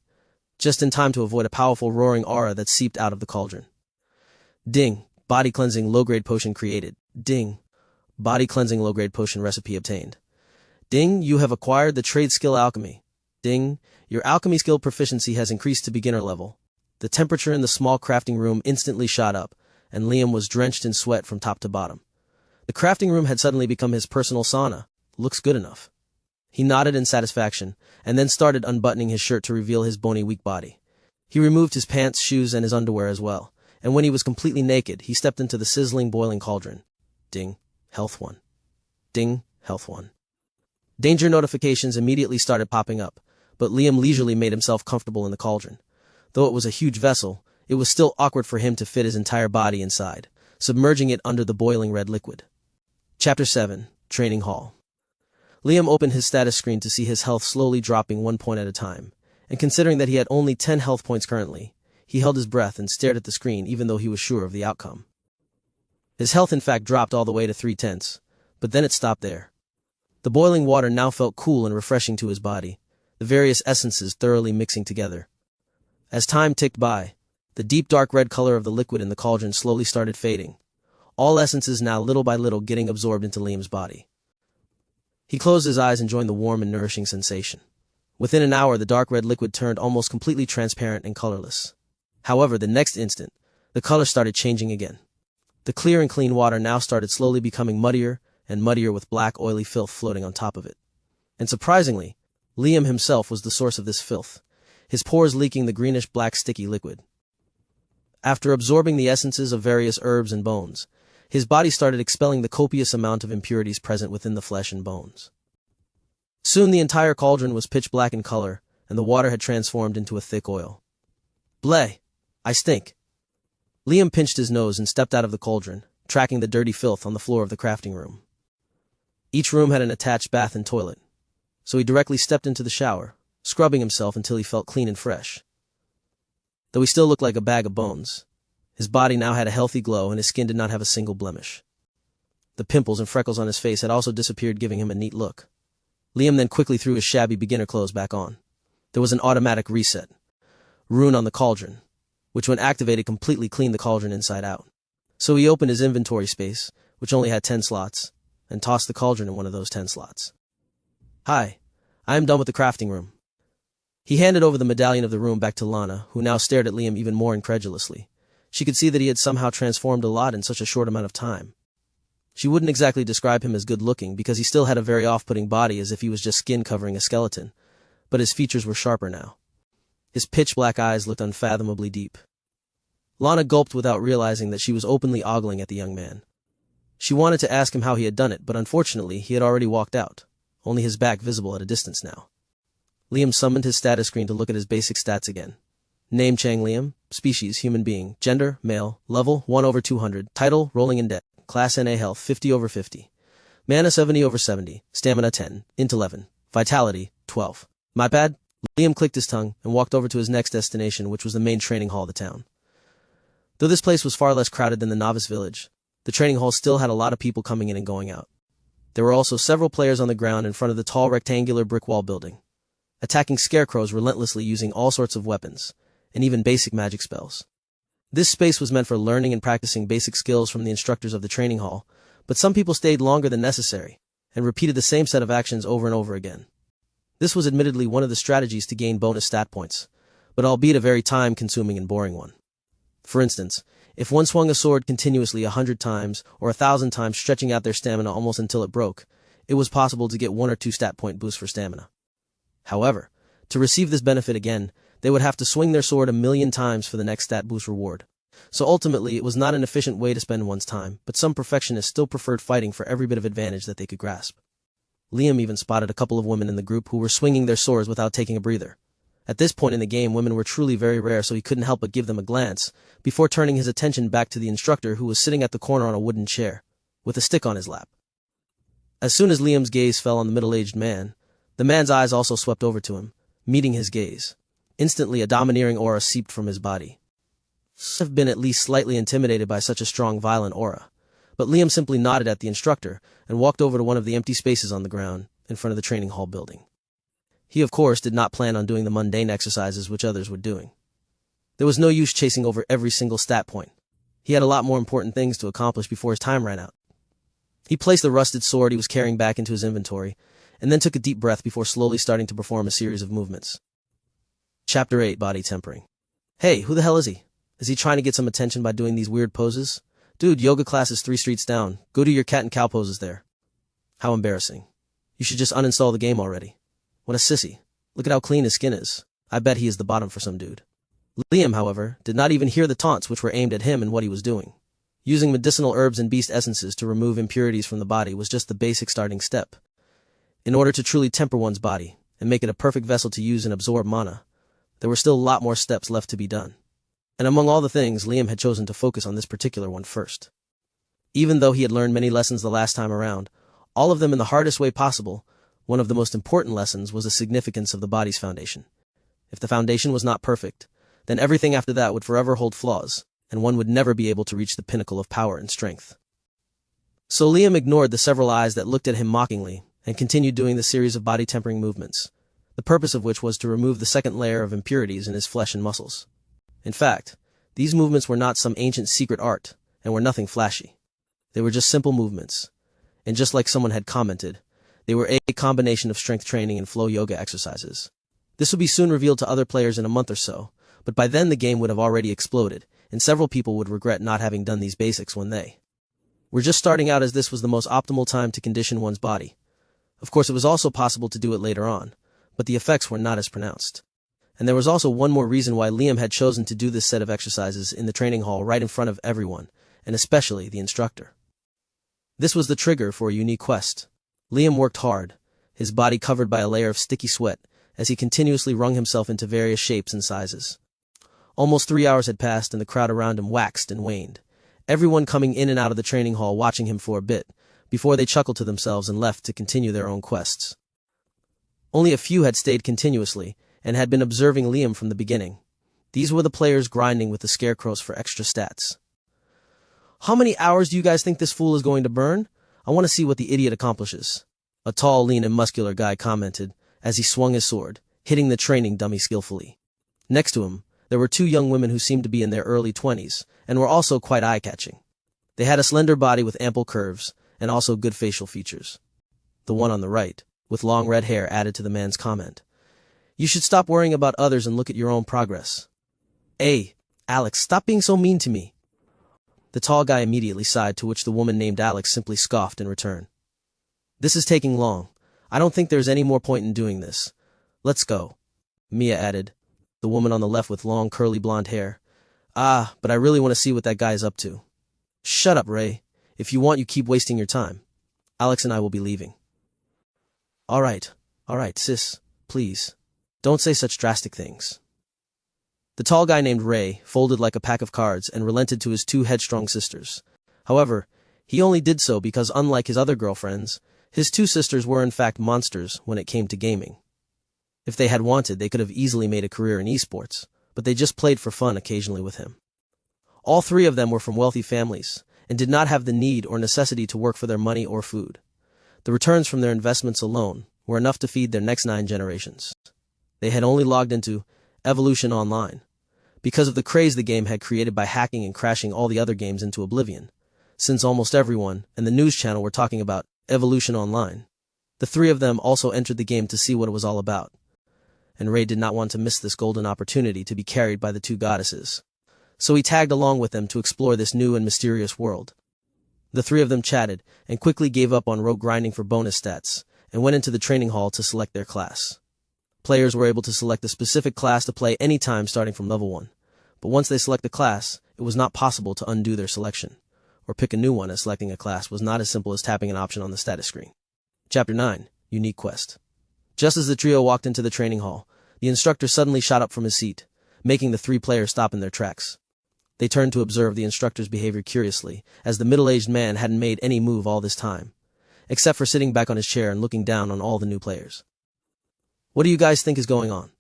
just in time to avoid a powerful roaring aura that seeped out of the cauldron. Ding, body cleansing low-grade potion created. Ding, body cleansing low-grade potion recipe obtained. Ding, you have acquired the trade skill alchemy. Ding, your alchemy skill proficiency has increased to beginner level. The temperature in the small crafting room instantly shot up, and Liam was drenched in sweat from top to bottom. The crafting room had suddenly become his personal sauna. Looks good enough. He nodded in satisfaction, and then started unbuttoning his shirt to reveal his bony, weak body. He removed his pants, shoes, and his underwear as well, and when he was completely naked, he stepped into the sizzling, boiling cauldron. Ding, health 1. Ding, health 1. Danger notifications immediately started popping up, but Liam leisurely made himself comfortable in the cauldron. Though it was a huge vessel, it was still awkward for him to fit his entire body inside, submerging it under the boiling red liquid. Chapter 7, Training Hall. Liam opened his status screen to see his health slowly dropping 1 point at a time, and considering that he had only 10 health points currently, he held his breath and stared at the screen even though he was sure of the outcome. His health in fact dropped all the way to 3/10, but then it stopped there. The boiling water now felt cool and refreshing to his body, the various essences thoroughly mixing together. As time ticked by, the deep dark red color of the liquid in the cauldron slowly started fading, all essences now little by little getting absorbed into Liam's body. He closed his eyes, enjoying the warm and nourishing sensation. Within an hour, the dark red liquid turned almost completely transparent and colorless. However, the next instant, the color started changing again. The clear and clean water now started slowly becoming muddier and muddier, with black oily filth floating on top of it. And surprisingly, Liam himself was the source of this filth, his pores leaking the greenish-black sticky liquid. After absorbing the essences of various herbs and bones, his body started expelling the copious amount of impurities present within the flesh and bones. Soon the entire cauldron was pitch black in color, and the water had transformed into a thick oil. Bleh! I stink! Liam pinched his nose and stepped out of the cauldron, tracking the dirty filth on the floor of the crafting room. Each room had an attached bath and toilet, so he directly stepped into the shower, scrubbing himself until he felt clean and fresh. Though he still looked like a bag of bones, his body now had a healthy glow and his skin did not have a single blemish. The pimples and freckles on his face had also disappeared, giving him a neat look. Liam then quickly threw his shabby beginner clothes back on. There was an automatic reset rune on the cauldron, which when activated completely cleaned the cauldron inside out. So he opened his inventory space, which only had 10 slots, and tossed the cauldron in one of those 10 slots. Hi, I am done with the crafting room. He handed over the medallion of the room back to Lana, who now stared at Liam even more incredulously. She could see that he had somehow transformed a lot in such a short amount of time. She wouldn't exactly describe him as good-looking because he still had a very off-putting body, as if he was just skin covering a skeleton, but his features were sharper now. His pitch-black eyes looked unfathomably deep. Lana gulped without realizing that she was openly ogling at the young man. She wanted to ask him how he had done it, but unfortunately he had already walked out, only his back visible at a distance now. Liam summoned his status screen to look at his basic stats again. Name Chang Liam, species human being, gender male, level 1/200, title rolling in debt, class NA health 50/50, mana 70/70, stamina 10, int 11, vitality 12. My bad. Liam clicked his tongue and walked over to his next destination, which was the main training hall of the town. Though this place was far less crowded than the novice village, the training hall still had a lot of people coming in and going out. There were also several players on the ground in front of the tall rectangular brick wall building, attacking scarecrows relentlessly using all sorts of weapons, and even basic magic spells. This space was meant for learning and practicing basic skills from the instructors of the training hall, but some people stayed longer than necessary, and repeated the same set of actions over and over again. This was admittedly one of the strategies to gain bonus stat points, but albeit a very time-consuming and boring one. For instance, if one swung a sword continuously 100 times or 1,000 times, stretching out their stamina almost until it broke, it was possible to get 1 or 2 stat point boosts for stamina. However, to receive this benefit again, they would have to swing their sword 1,000,000 times for the next stat boost reward. So ultimately, it was not an efficient way to spend one's time, but some perfectionists still preferred fighting for every bit of advantage that they could grasp. Liam even spotted a couple of women in the group who were swinging their swords without taking a breather. At this point in the game, women were truly very rare, so he couldn't help but give them a glance, before turning his attention back to the instructor, who was sitting at the corner on a wooden chair, with a stick on his lap. As soon as Liam's gaze fell on the middle-aged man, the man's eyes also swept over to him, meeting his gaze. Instantly, a domineering aura seeped from his body. He have been at least slightly intimidated by such a strong, violent aura, but Liam simply nodded at the instructor and walked over to one of the empty spaces on the ground in front of the training hall building. He, of course, did not plan on doing the mundane exercises which others were doing. There was no use chasing over every single stat point. He had a lot more important things to accomplish before his time ran out. He placed the rusted sword he was carrying back into his inventory, and then took a deep breath before slowly starting to perform a series of movements. Chapter 8, Body Tempering. Hey, who the hell is he? Is he trying to get some attention by doing these weird poses? Dude, yoga class is 3 streets down. Go do your cat and cow poses there. How embarrassing. You should just uninstall the game already. What a sissy. Look at how clean his skin is. I bet he is the bottom for some dude. Liam, however, did not even hear the taunts which were aimed at him and what he was doing. Using medicinal herbs and beast essences to remove impurities from the body was just the basic starting step. In order to truly temper one's body and make it a perfect vessel to use and absorb mana, there were still a lot more steps left to be done. And among all the things, Liam had chosen to focus on this particular one first. Even though he had learned many lessons the last time around, all of them in the hardest way possible, one of the most important lessons was the significance of the body's foundation. If the foundation was not perfect, then everything after that would forever hold flaws, and one would never be able to reach the pinnacle of power and strength. So Liam ignored the several eyes that looked at him mockingly, and continued doing the series of body tempering movements. the purpose of which was to remove the second layer of impurities in his flesh and muscles. In fact, these movements were not some ancient secret art, and were nothing flashy. They were just simple movements, and just like someone had commented, they were a combination of strength training and flow yoga exercises. This would be soon revealed to other players in a month or so, but by then the game would have already exploded, and several people would regret not having done these basics when they were just starting out, as this was the most optimal time to condition one's body. Of course, it was also possible to do it later on, but the effects were not as pronounced. And there was also one more reason why Liam had chosen to do this set of exercises in the training hall right in front of everyone, and especially the instructor. This was the trigger for a unique quest. Liam worked hard, his body covered by a layer of sticky sweat, as he continuously wrung himself into various shapes and sizes. Almost 3 hours had passed and the crowd around him waxed and waned, everyone coming in and out of the training hall watching him for a bit, before they chuckled to themselves and left to continue their own quests. Only a few had stayed continuously, and had been observing Liam from the beginning. These were the players grinding with the scarecrows for extra stats. "How many hours do you guys think this fool is going to burn? I want to see what the idiot accomplishes," a tall, lean, and muscular guy commented, as he swung his sword, hitting the training dummy skillfully. Next to him, there were 2 young women who seemed to be in their early 20s, and were also quite eye-catching. They had a slender body with ample curves, and also good facial features. The one on the right, with long red hair, added to the man's comment, "You should stop worrying about others and look at your own progress." "Hey, Alex, stop being so mean to me." The tall guy immediately sighed, to which the woman named Alex simply scoffed in return. "This is taking long. I don't think there's any more point in doing this. Let's go," Mia added, the woman on the left with long curly blonde hair. But I really want to see what that guy is up to." "Shut up, Ray. If you want, you keep wasting your time. Alex and I will be leaving." All right, sis, please. Don't say such drastic things." The tall guy named Ray folded like a pack of cards and relented to his 2 headstrong sisters. However, he only did so because, unlike his other girlfriends, his 2 sisters were in fact monsters when it came to gaming. If they had wanted, they could have easily made a career in esports, but they just played for fun occasionally with him. All 3 of them were from wealthy families, and did not have the need or necessity to work for their money or food. The returns from their investments alone were enough to feed their next 9 generations. They had only logged into Evolution Online, because of the craze the game had created by hacking and crashing all the other games into oblivion. Since almost everyone and the news channel were talking about Evolution Online, the 3 of them also entered the game to see what it was all about. And Ray did not want to miss this golden opportunity to be carried by the 2 goddesses. So he tagged along with them to explore this new and mysterious world. The 3 of them chatted, and quickly gave up on rogue grinding for bonus stats, and went into the training hall to select their class. Players were able to select a specific class to play any time starting from level 1, but once they select the class, it was not possible to undo their selection, or pick a new one, as selecting a class was not as simple as tapping an option on the status screen. Chapter 9, Unique Quest. Just as the trio walked into the training hall, the instructor suddenly shot up from his seat, making the 3 players stop in their tracks. They turned to observe the instructor's behavior curiously, as the middle-aged man hadn't made any move all this time, except for sitting back on his chair and looking down on all the new players. "What do you guys think is going on?"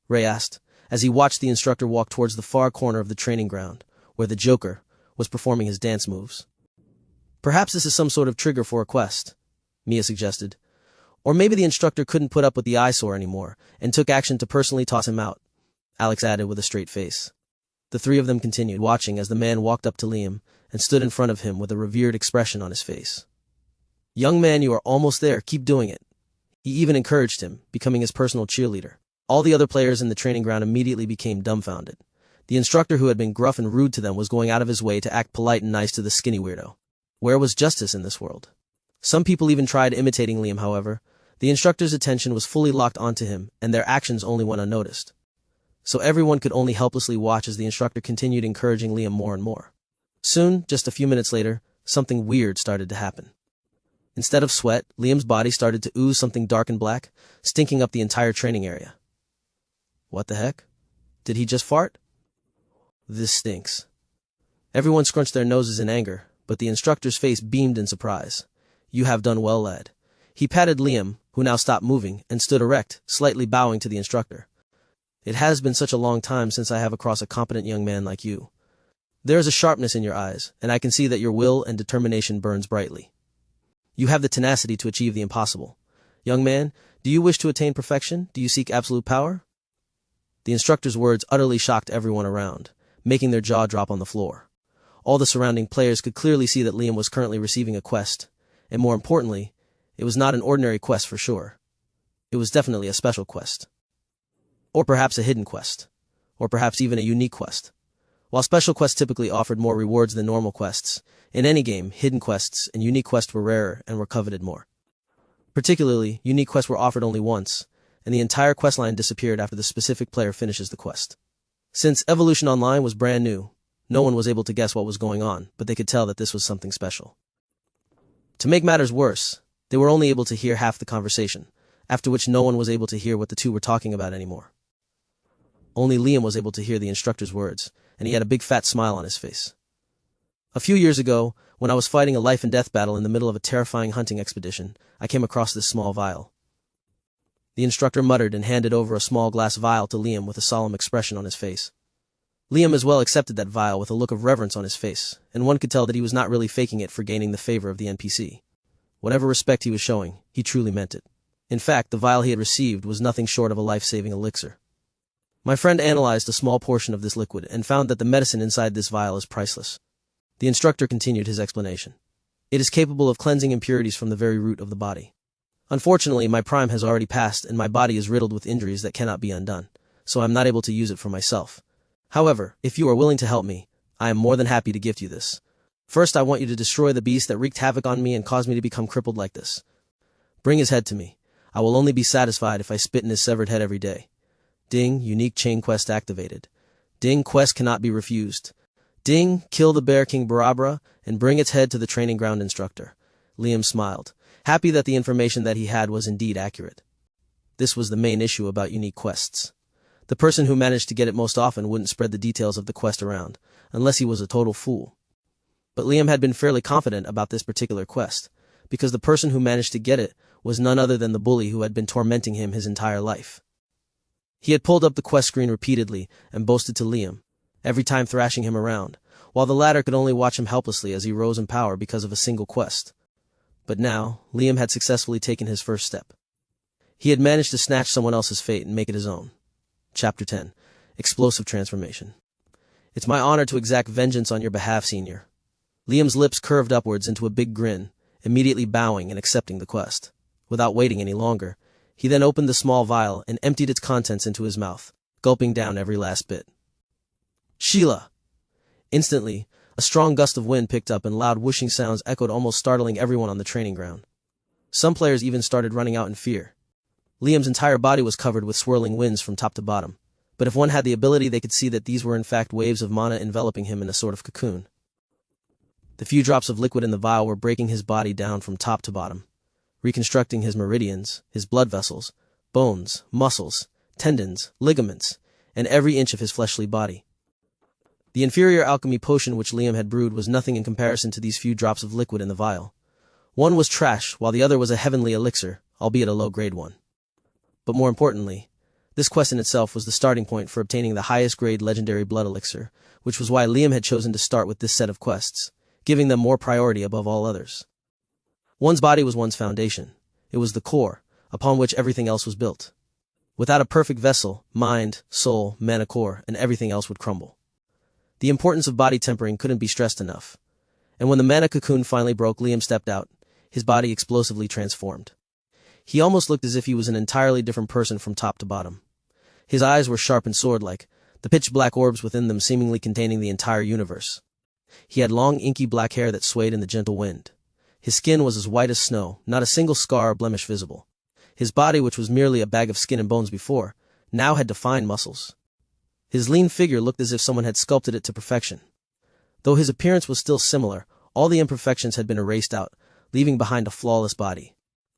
Ray asked, as he watched the instructor walk towards the far corner of the training ground, where the Joker was performing his dance moves. "Perhaps this is some sort of trigger for a quest," Mia suggested. "Or maybe the instructor couldn't put up with the eyesore anymore, and took action to personally toss him out," Alex added with a straight face. The 3 of them continued watching as the man walked up to Liam and stood in front of him with a revered expression on his face. "Young man, you are almost there. Keep doing it." He even encouraged him, becoming his personal cheerleader. All the other players in the training ground immediately became dumbfounded. The instructor, who had been gruff and rude to them, was going out of his way to act polite and nice to the skinny weirdo. Where was justice in this world? Some people even tried imitating Liam. However, the instructor's attention was fully locked onto him, and their actions only went unnoticed. So everyone could only helplessly watch as the instructor continued encouraging Liam more and more. Soon, just a few minutes later, something weird started to happen. Instead of sweat, Liam's body started to ooze something dark and black, stinking up the entire training area. What the heck? Did he just fart? This stinks. Everyone scrunched their noses in anger, but the instructor's face beamed in surprise. "You have done well, lad." He patted Liam, who now stopped moving, and stood erect, slightly bowing to the instructor. "It has been such a long time since I have across a competent young man like you. There is a sharpness in your eyes, and I can see that your will and determination burns brightly. You have the tenacity to achieve the impossible. Young man, Do you wish to attain perfection? Do you seek absolute power? The instructor's words utterly shocked everyone around, making their jaw drop on the floor. All the surrounding players could clearly see that Liam was currently receiving a quest, and more importantly, it was not an ordinary quest for sure. It was definitely a special quest. Or perhaps a hidden quest. Or perhaps even a unique quest. While special quests typically offered more rewards than normal quests, in any game, hidden quests and unique quests were rarer and were coveted more. Particularly, unique quests were offered only once, and the entire questline disappeared after the specific player finishes the quest. Since Evolution Online was brand new, no one was able to guess what was going on, but they could tell that this was something special. To make matters worse, they were only able to hear half the conversation, after which no one was able to hear what the two were talking about anymore. Only Liam was able to hear the instructor's words, and he had a big fat smile on his face. A few years ago, when I was fighting a life and death battle in the middle of a terrifying hunting expedition, I came across this small vial. The instructor muttered and handed over a small glass vial to Liam with a solemn expression on his face. Liam as well accepted that vial with a look of reverence on his face, and one could tell that he was not really faking it for gaining the favor of the NPC. Whatever respect he was showing, he truly meant it. In fact, the vial he had received was nothing short of a life-saving elixir. My friend analyzed a small portion of this liquid and found that the medicine inside this vial is priceless. The instructor continued his explanation. It is capable of cleansing impurities from the very root of the body. Unfortunately, my prime has already passed and my body is riddled with injuries that cannot be undone, so I am not able to use it for myself. However, if you are willing to help me, I am more than happy to gift you this. First, I want you to destroy the beast that wreaked havoc on me and caused me to become crippled like this. Bring his head to me. I will only be satisfied if I spit in his severed head every day. Ding, unique chain quest activated. Ding, quest cannot be refused. Ding, kill the bear king Barabra and bring its head to the training ground instructor. Liam smiled, happy that the information that he had was indeed accurate. This was the main issue about unique quests. The person who managed to get it most often wouldn't spread the details of the quest around, unless he was a total fool. But Liam had been fairly confident about this particular quest, because the person who managed to get it was none other than the bully who had been tormenting him his entire life. He had pulled up the quest screen repeatedly and boasted to Liam, every time thrashing him around, while the latter could only watch him helplessly as he rose in power because of a single quest. But now, Liam had successfully taken his first step. He had managed to snatch someone else's fate and make it his own. Chapter 10. Explosive Transformation. It's my honor to exact vengeance on your behalf, Senior. Liam's lips curved upwards into a big grin, immediately bowing and accepting the quest. Without waiting any longer, he then opened the small vial and emptied its contents into his mouth, gulping down every last bit. Sheila! Instantly, a strong gust of wind picked up and loud whooshing sounds echoed, almost startling everyone on the training ground. Some players even started running out in fear. Liam's entire body was covered with swirling winds from top to bottom, but if one had the ability they could see that these were in fact waves of mana enveloping him in a sort of cocoon. The few drops of liquid in the vial were breaking his body down from top to bottom, reconstructing his meridians, his blood vessels, bones, muscles, tendons, ligaments, and every inch of his fleshly body. The inferior alchemy potion which Liam had brewed was nothing in comparison to these few drops of liquid in the vial. One was trash, while the other was a heavenly elixir, albeit a low-grade one. But more importantly, this quest in itself was the starting point for obtaining the highest-grade legendary blood elixir, which was why Liam had chosen to start with this set of quests, giving them more priority above all others. One's body was one's foundation. It was the core, upon which everything else was built. Without a perfect vessel, mind, soul, mana core, and everything else would crumble. The importance of body tempering couldn't be stressed enough. And when the mana cocoon finally broke, Liam stepped out, his body explosively transformed. He almost looked as if he was an entirely different person from top to bottom. His eyes were sharp and sword-like, the pitch-black orbs within them seemingly containing the entire universe. He had long, inky black hair that swayed in the gentle wind. His skin was as white as snow, not a single scar or blemish visible. His body, which was merely a bag of skin and bones before, now had defined muscles. His lean figure looked as if someone had sculpted it to perfection. Though his appearance was still similar, all the imperfections had been erased out, leaving behind a flawless body.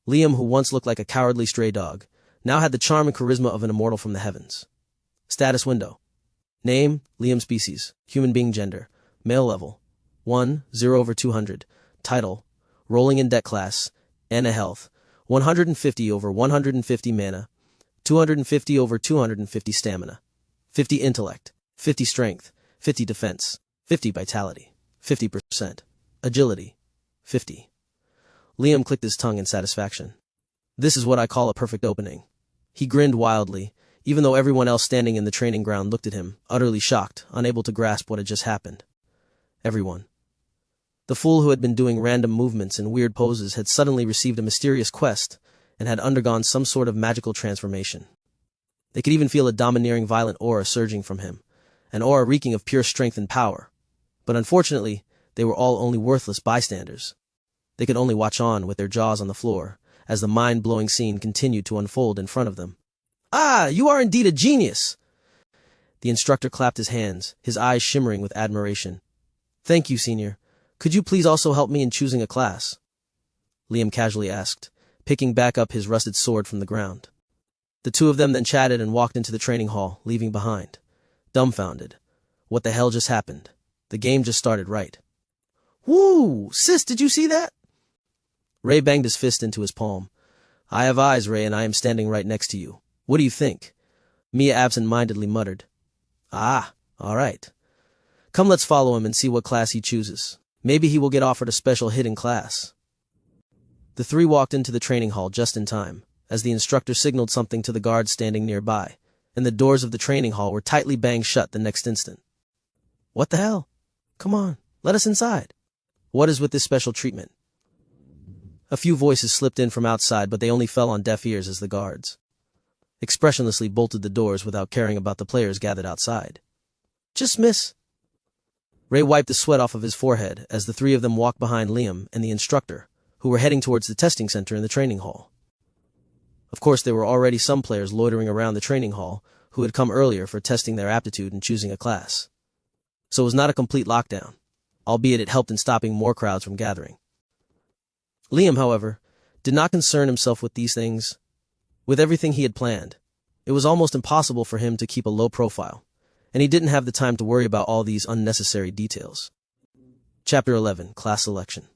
Liam, who once looked like a cowardly stray dog, now had the charm and charisma of an immortal from the heavens. Status window. Name, Liam. Species, human being. Gender, male. Level, 1, 0/200. Title, rolling in deck class. Ana health, 150/150 mana, 250/250 stamina, 50 intellect, 50 strength, 50 defense, 50 vitality, 50% agility, 50. Liam clicked his tongue in satisfaction. This is what I call a perfect opening. He grinned wildly, even though everyone else standing in the training ground looked at him, utterly shocked, unable to grasp what had just happened. Everyone. The fool who had been doing random movements and weird poses had suddenly received a mysterious quest and had undergone some sort of magical transformation. They could even feel a domineering violent aura surging from him, an aura reeking of pure strength and power. But unfortunately, they were all only worthless bystanders. They could only watch on with their jaws on the floor, as the mind-blowing scene continued to unfold in front of them. "Ah, you are indeed a genius!" The instructor clapped his hands, his eyes shimmering with admiration. "Thank you, senior. Could you please also help me in choosing a class?" Liam casually asked, picking back up his rusted sword from the ground. The two of them then chatted and walked into the training hall, leaving behind. Dumbfounded. What the hell just happened? The game just started, right? "Woo! Sis, did you see that?" Ray banged his fist into his palm. "I have eyes, Ray, and I am standing right next to you. What do you think?" Mia absent-mindedly muttered. "Ah, all right. Come, let's follow him and see what class he chooses. Maybe he will get offered a special hidden class." The three walked into the training hall just in time, as the instructor signaled something to the guards standing nearby, and the doors of the training hall were tightly banged shut the next instant. "What the hell? Come on, let us inside. What is with this special treatment?" A few voices slipped in from outside, but they only fell on deaf ears as the guards expressionlessly bolted the doors without caring about the players gathered outside. "Just miss." Ray wiped the sweat off of his forehead as the three of them walked behind Liam and the instructor, who were heading towards the testing center in the training hall. Of course, there were already some players loitering around the training hall who had come earlier for testing their aptitude and choosing a class. So it was not a complete lockdown, albeit it helped in stopping more crowds from gathering. Liam, however, did not concern himself with these things. With everything he had planned, it was almost impossible for him to keep a low profile, and he didn't have the time to worry about all these unnecessary details. Chapter 11, Class Selection.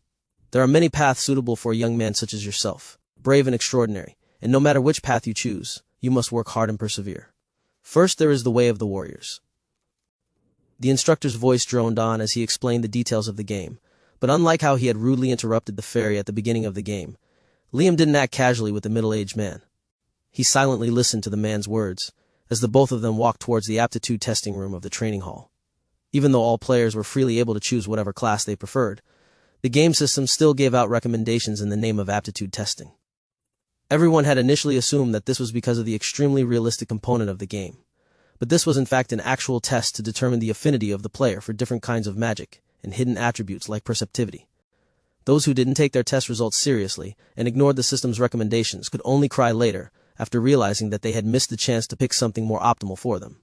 There are many paths suitable for a young man such as yourself, brave and extraordinary, and no matter which path you choose, you must work hard and persevere. First, there is the way of the warriors. The instructor's voice droned on as he explained the details of the game, but unlike how he had rudely interrupted the fairy at the beginning of the game, Liam didn't act casually with the middle-aged man. He silently listened to the man's words, as the both of them walked towards the aptitude testing room of the training hall. Even though all players were freely able to choose whatever class they preferred, the game system still gave out recommendations in the name of aptitude testing. Everyone had initially assumed that this was because of the extremely realistic component of the game, but this was in fact an actual test to determine the affinity of the player for different kinds of magic and hidden attributes like perceptivity. Those who didn't take their test results seriously and ignored the system's recommendations could only cry later after realizing that they had missed the chance to pick something more optimal for them.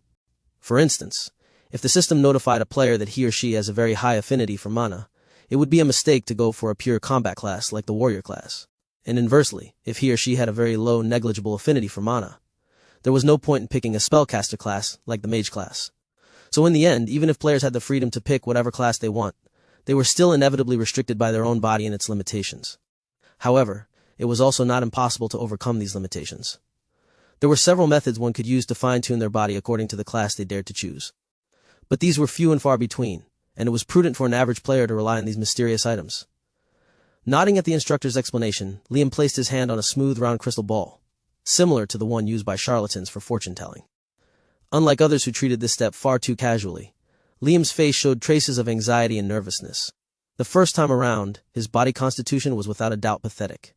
For instance, if the system notified a player that he or she has a very high affinity for mana, it would be a mistake to go for a pure combat class like the warrior class. And inversely, if he or she had a very low negligible affinity for mana, there was no point in picking a spellcaster class like the mage class. So in the end, even if players had the freedom to pick whatever class they want, they were still inevitably restricted by their own body and its limitations. However, it was also not impossible to overcome these limitations. There were several methods one could use to fine-tune their body according to the class they dared to choose. But these were few and far between, and it was prudent for an average player to rely on these mysterious items. Nodding at the instructor's explanation, Liam placed his hand on a smooth round crystal ball, similar to the one used by charlatans for fortune-telling. Unlike others who treated this step far too casually, Liam's face showed traces of anxiety and nervousness. The first time around, his body constitution was without a doubt pathetic.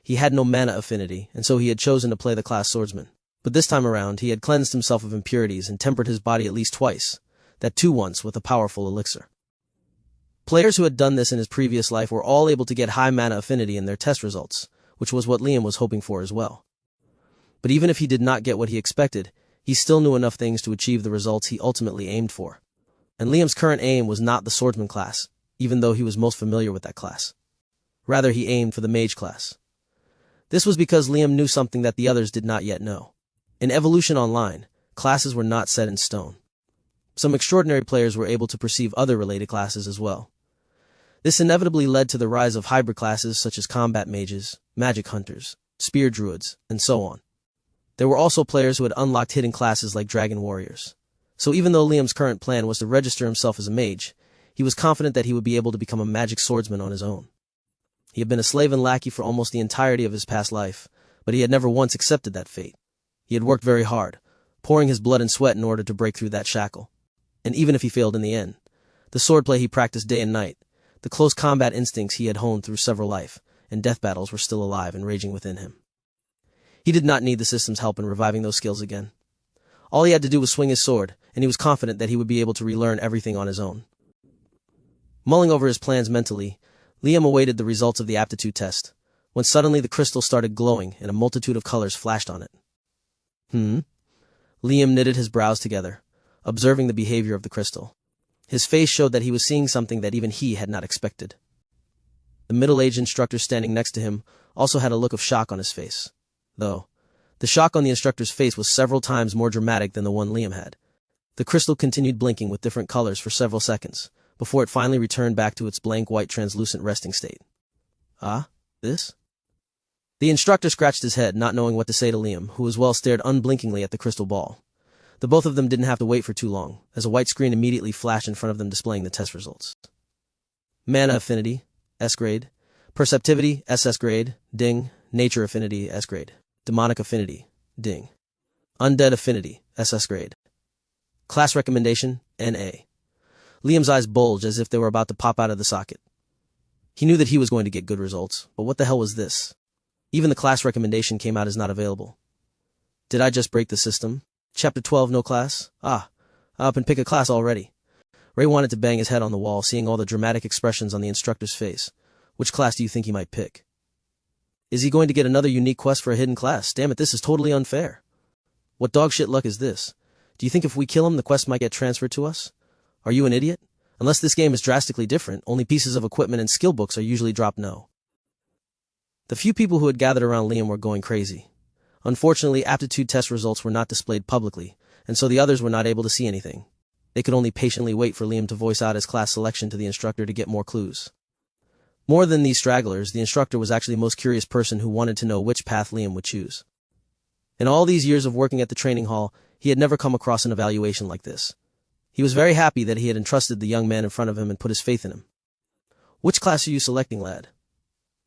He had no mana affinity, and so he had chosen to play the class swordsman. But this time around, he had cleansed himself of impurities and tempered his body at least twice, that too once with a powerful elixir. Players who had done this in his previous life were all able to get high mana affinity in their test results, which was what Liam was hoping for as well. But even if he did not get what he expected, he still knew enough things to achieve the results he ultimately aimed for. And Liam's current aim was not the swordsman class, even though he was most familiar with that class. Rather, he aimed for the mage class. This was because Liam knew something that the others did not yet know. In Evolution Online, classes were not set in stone. Some extraordinary players were able to perceive other related classes as well. This inevitably led to the rise of hybrid classes such as combat mages, magic hunters, spear druids, and so on. There were also players who had unlocked hidden classes like dragon warriors. So even though Liam's current plan was to register himself as a mage, he was confident that he would be able to become a magic swordsman on his own. He had been a slave and lackey for almost the entirety of his past life, but he had never once accepted that fate. He had worked very hard, pouring his blood and sweat in order to break through that shackle. And even if he failed in the end, the swordplay he practiced day and night, the close combat instincts he had honed through several life and death battles were still alive and raging within him. He did not need the system's help in reviving those skills again. All he had to do was swing his sword, and he was confident that he would be able to relearn everything on his own. Mulling over his plans mentally, Liam awaited the results of the aptitude test, when suddenly the crystal started glowing and a multitude of colors flashed on it. Liam knitted his brows together, observing the behavior of the crystal. His face showed that he was seeing something that even he had not expected. The middle-aged instructor standing next to him also had a look of shock on his face, though the shock on the instructor's face was several times more dramatic than the one Liam had. The crystal continued blinking with different colors for several seconds, before it finally returned back to its blank white translucent resting state. This? The instructor scratched his head, not knowing what to say to Liam, who as well stared unblinkingly at the crystal ball. The both of them didn't have to wait for too long, as a white screen immediately flashed in front of them displaying the test results. Mana Affinity, S grade. Perceptivity, SS grade, ding. Nature Affinity, S grade. Demonic Affinity, ding. Undead Affinity, SS grade. Class Recommendation, NA. Liam's eyes bulged as if they were about to pop out of the socket. He knew that he was going to get good results, but what the hell was this? Even the class recommendation came out as not available. Did I just break the system? Chapter 12, no class? Up and pick a class already. Ray wanted to bang his head on the wall, seeing all the dramatic expressions on the instructor's face. Which class do you think he might pick? Is he going to get another unique quest for a hidden class? Damn it, this is totally unfair. What dog shit luck is this? Do you think if we kill him, the quest might get transferred to us? Are you an idiot? Unless this game is drastically different, only pieces of equipment and skill books are usually dropped no. The few people who had gathered around Liam were going crazy. Unfortunately, aptitude test results were not displayed publicly, and so the others were not able to see anything. They could only patiently wait for Liam to voice out his class selection to the instructor to get more clues. More than these stragglers, the instructor was actually the most curious person who wanted to know which path Liam would choose. In all these years of working at the training hall, he had never come across an evaluation like this. He was very happy that he had entrusted the young man in front of him and put his faith in him. Which class are you selecting, lad?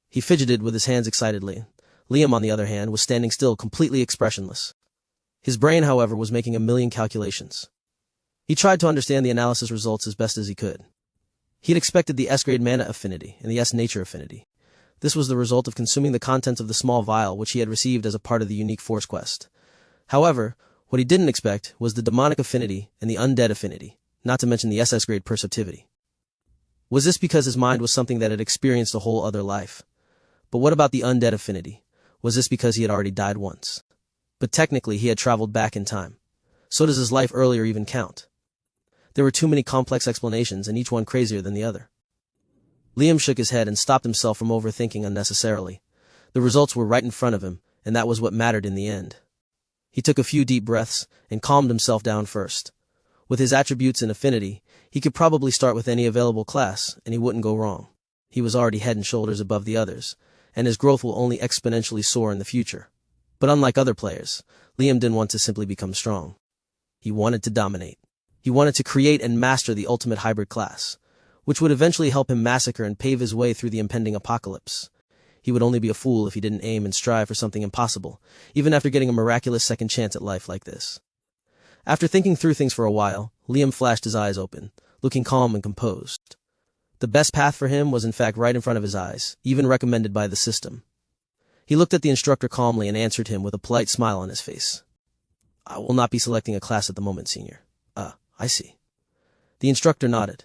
He fidgeted with his hands excitedly. Liam, on the other hand, was standing still, completely expressionless. His brain, however, was making a million calculations. He tried to understand the analysis results as best as he could. He had expected the S-grade mana affinity and the S-nature affinity. This was the result of consuming the contents of the small vial which he had received as a part of the unique force quest. However, what he didn't expect was the demonic affinity and the undead affinity, not to mention the SS-grade perceptivity. Was this because his mind was something that had experienced a whole other life? But what about the undead affinity? Was this because he had already died once? But technically he had traveled back in time. So does his life earlier even count? There were too many complex explanations and each one crazier than the other. Liam shook his head and stopped himself from overthinking unnecessarily. The results were right in front of him, and that was what mattered in the end. He took a few deep breaths and calmed himself down first. With his attributes and affinity, he could probably start with any available class, and he wouldn't go wrong. He was already head and shoulders above the others, and his growth will only exponentially soar in the future. But unlike other players, Liam didn't want to simply become strong. He wanted to dominate. He wanted to create and master the ultimate hybrid class, which would eventually help him massacre and pave his way through the impending apocalypse. He would only be a fool if he didn't aim and strive for something impossible, even after getting a miraculous second chance at life like this. After thinking through things for a while, Liam flashed his eyes open, looking calm and composed. The best path for him was in fact right in front of his eyes, even recommended by the system. He looked at the instructor calmly and answered him with a polite smile on his face. I will not be selecting a class at the moment, senior. I see. The instructor nodded.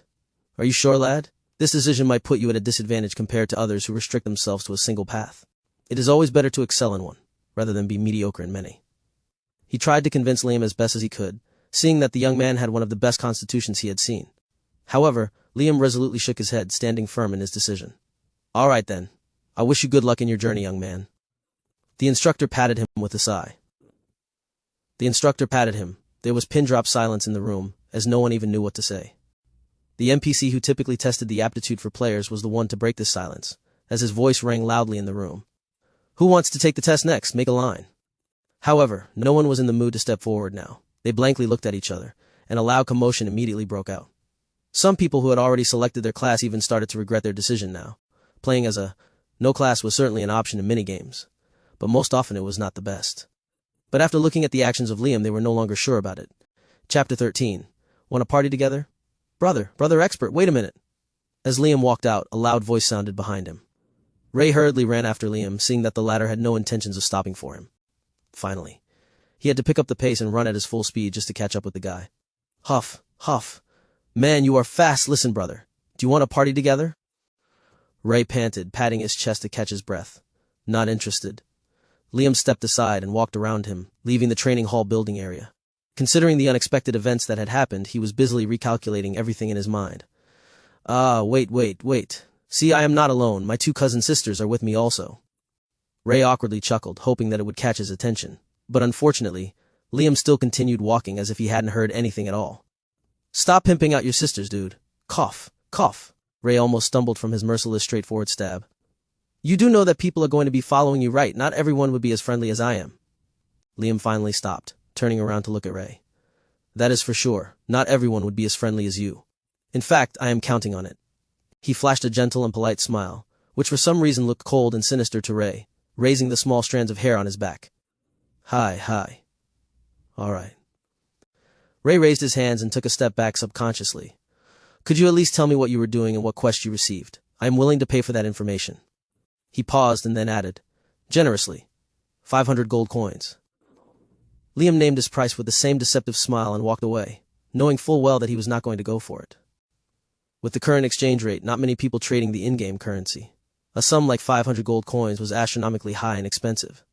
Are you sure, lad? This decision might put you at a disadvantage compared to others who restrict themselves to a single path. It is always better to excel in one, rather than be mediocre in many. He tried to convince Liam as best as he could, seeing that the young man had one of the best constitutions he had seen. However, Liam resolutely shook his head, standing firm in his decision. All right then. I wish you good luck in your journey, young man. The instructor patted him with a sigh. There was pin-drop silence in the room, as no one even knew what to say. The NPC who typically tested the aptitude for players was the one to break this silence, as his voice rang loudly in the room. Who wants to take the test next? Make a line. However, no one was in the mood to step forward now. They blankly looked at each other, and a loud commotion immediately broke out. Some people who had already selected their class even started to regret their decision now. Playing as a no class was certainly an option in many games, but most often it was not the best. But after looking at the actions of Liam, they were no longer sure about it. Chapter 13. Want to party together? Brother expert, wait a minute. As Liam walked out, a loud voice sounded behind him. Ray hurriedly ran after Liam, seeing that the latter had no intentions of stopping for him. Finally, he had to pick up the pace and run at his full speed just to catch up with the guy. Huff. Man, you are fast. Listen, brother. Do you want to party together? Ray panted, patting his chest to catch his breath. Not interested. Liam stepped aside and walked around him, leaving the training hall building area. Considering the unexpected events that had happened, he was busily recalculating everything in his mind. Wait. See, I am not alone. My 2 cousin sisters are with me also. Ray awkwardly chuckled, hoping that it would catch his attention. But unfortunately, Liam still continued walking as if he hadn't heard anything at all. Stop pimping out your sisters, dude. Cough. Ray almost stumbled from his merciless straightforward stab. You do know that people are going to be following you, right? Not everyone would be as friendly as I am. Liam finally stopped, turning around to look at Ray. That is for sure. Not everyone would be as friendly as you. In fact, I am counting on it. He flashed a gentle and polite smile, which for some reason looked cold and sinister to Ray, raising the small strands of hair on his back. Hi. All right. Ray raised his hands and took a step back subconsciously. Could you at least tell me what you were doing and what quest you received? I am willing to pay for that information. He paused and then added, generously, 500 gold coins. Liam named his price with the same deceptive smile and walked away, knowing full well that he was not going to go for it. With the current exchange rate, not many people trading the in-game currency. A sum like 500 gold coins was astronomically high and expensive.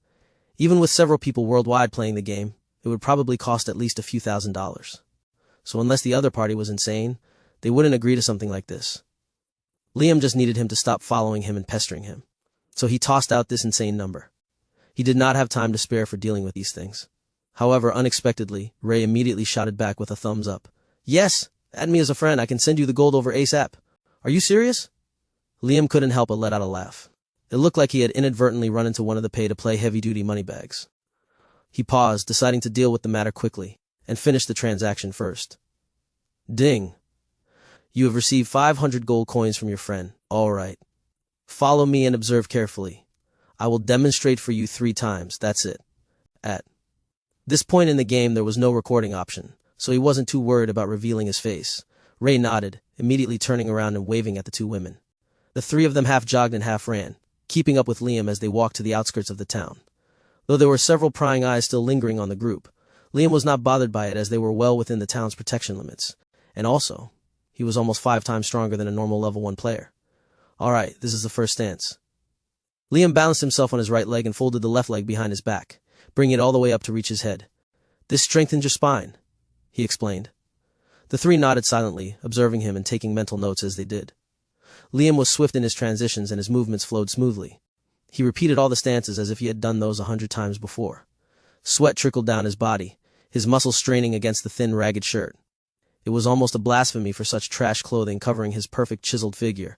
Even with several people worldwide playing the game, it would probably cost at least a few $1,000s. So unless the other party was insane, they wouldn't agree to something like this. Liam just needed him to stop following him and pestering him. So he tossed out this insane number. He did not have time to spare for dealing with these things. However, unexpectedly, Ray immediately shouted back with a thumbs up. Yes, add me as a friend. I can send you the gold over ASAP. Are you serious? Liam couldn't help but let out a laugh. It looked like he had inadvertently run into one of the pay-to-play heavy-duty moneybags. He paused, deciding to deal with the matter quickly, and finish the transaction first. Ding. You have received 500 gold coins from your friend. All right. Follow me and observe carefully. I will demonstrate for you 3 times. That's it. At this point in the game, there was no recording option, so he wasn't too worried about revealing his face. Ray nodded, immediately turning around and waving at the 2 women. The 3 of them half jogged and half ran, keeping up with Liam as they walked to the outskirts of the town. Though there were several prying eyes still lingering on the group, Liam was not bothered by it as they were well within the town's protection limits. And also, he was almost 5 times stronger than a normal level 1 player. All right, this is the first stance. Liam balanced himself on his right leg and folded the left leg behind his back, bringing it all the way up to reach his head. This strengthens your spine, he explained. The 3 nodded silently, observing him and taking mental notes as they did. Liam was swift in his transitions and his movements flowed smoothly. He repeated all the stances as if he had done those 100 times before. Sweat trickled down his body, his muscles straining against the thin, ragged shirt. It was almost a blasphemy for such trash clothing covering his perfect chiseled figure.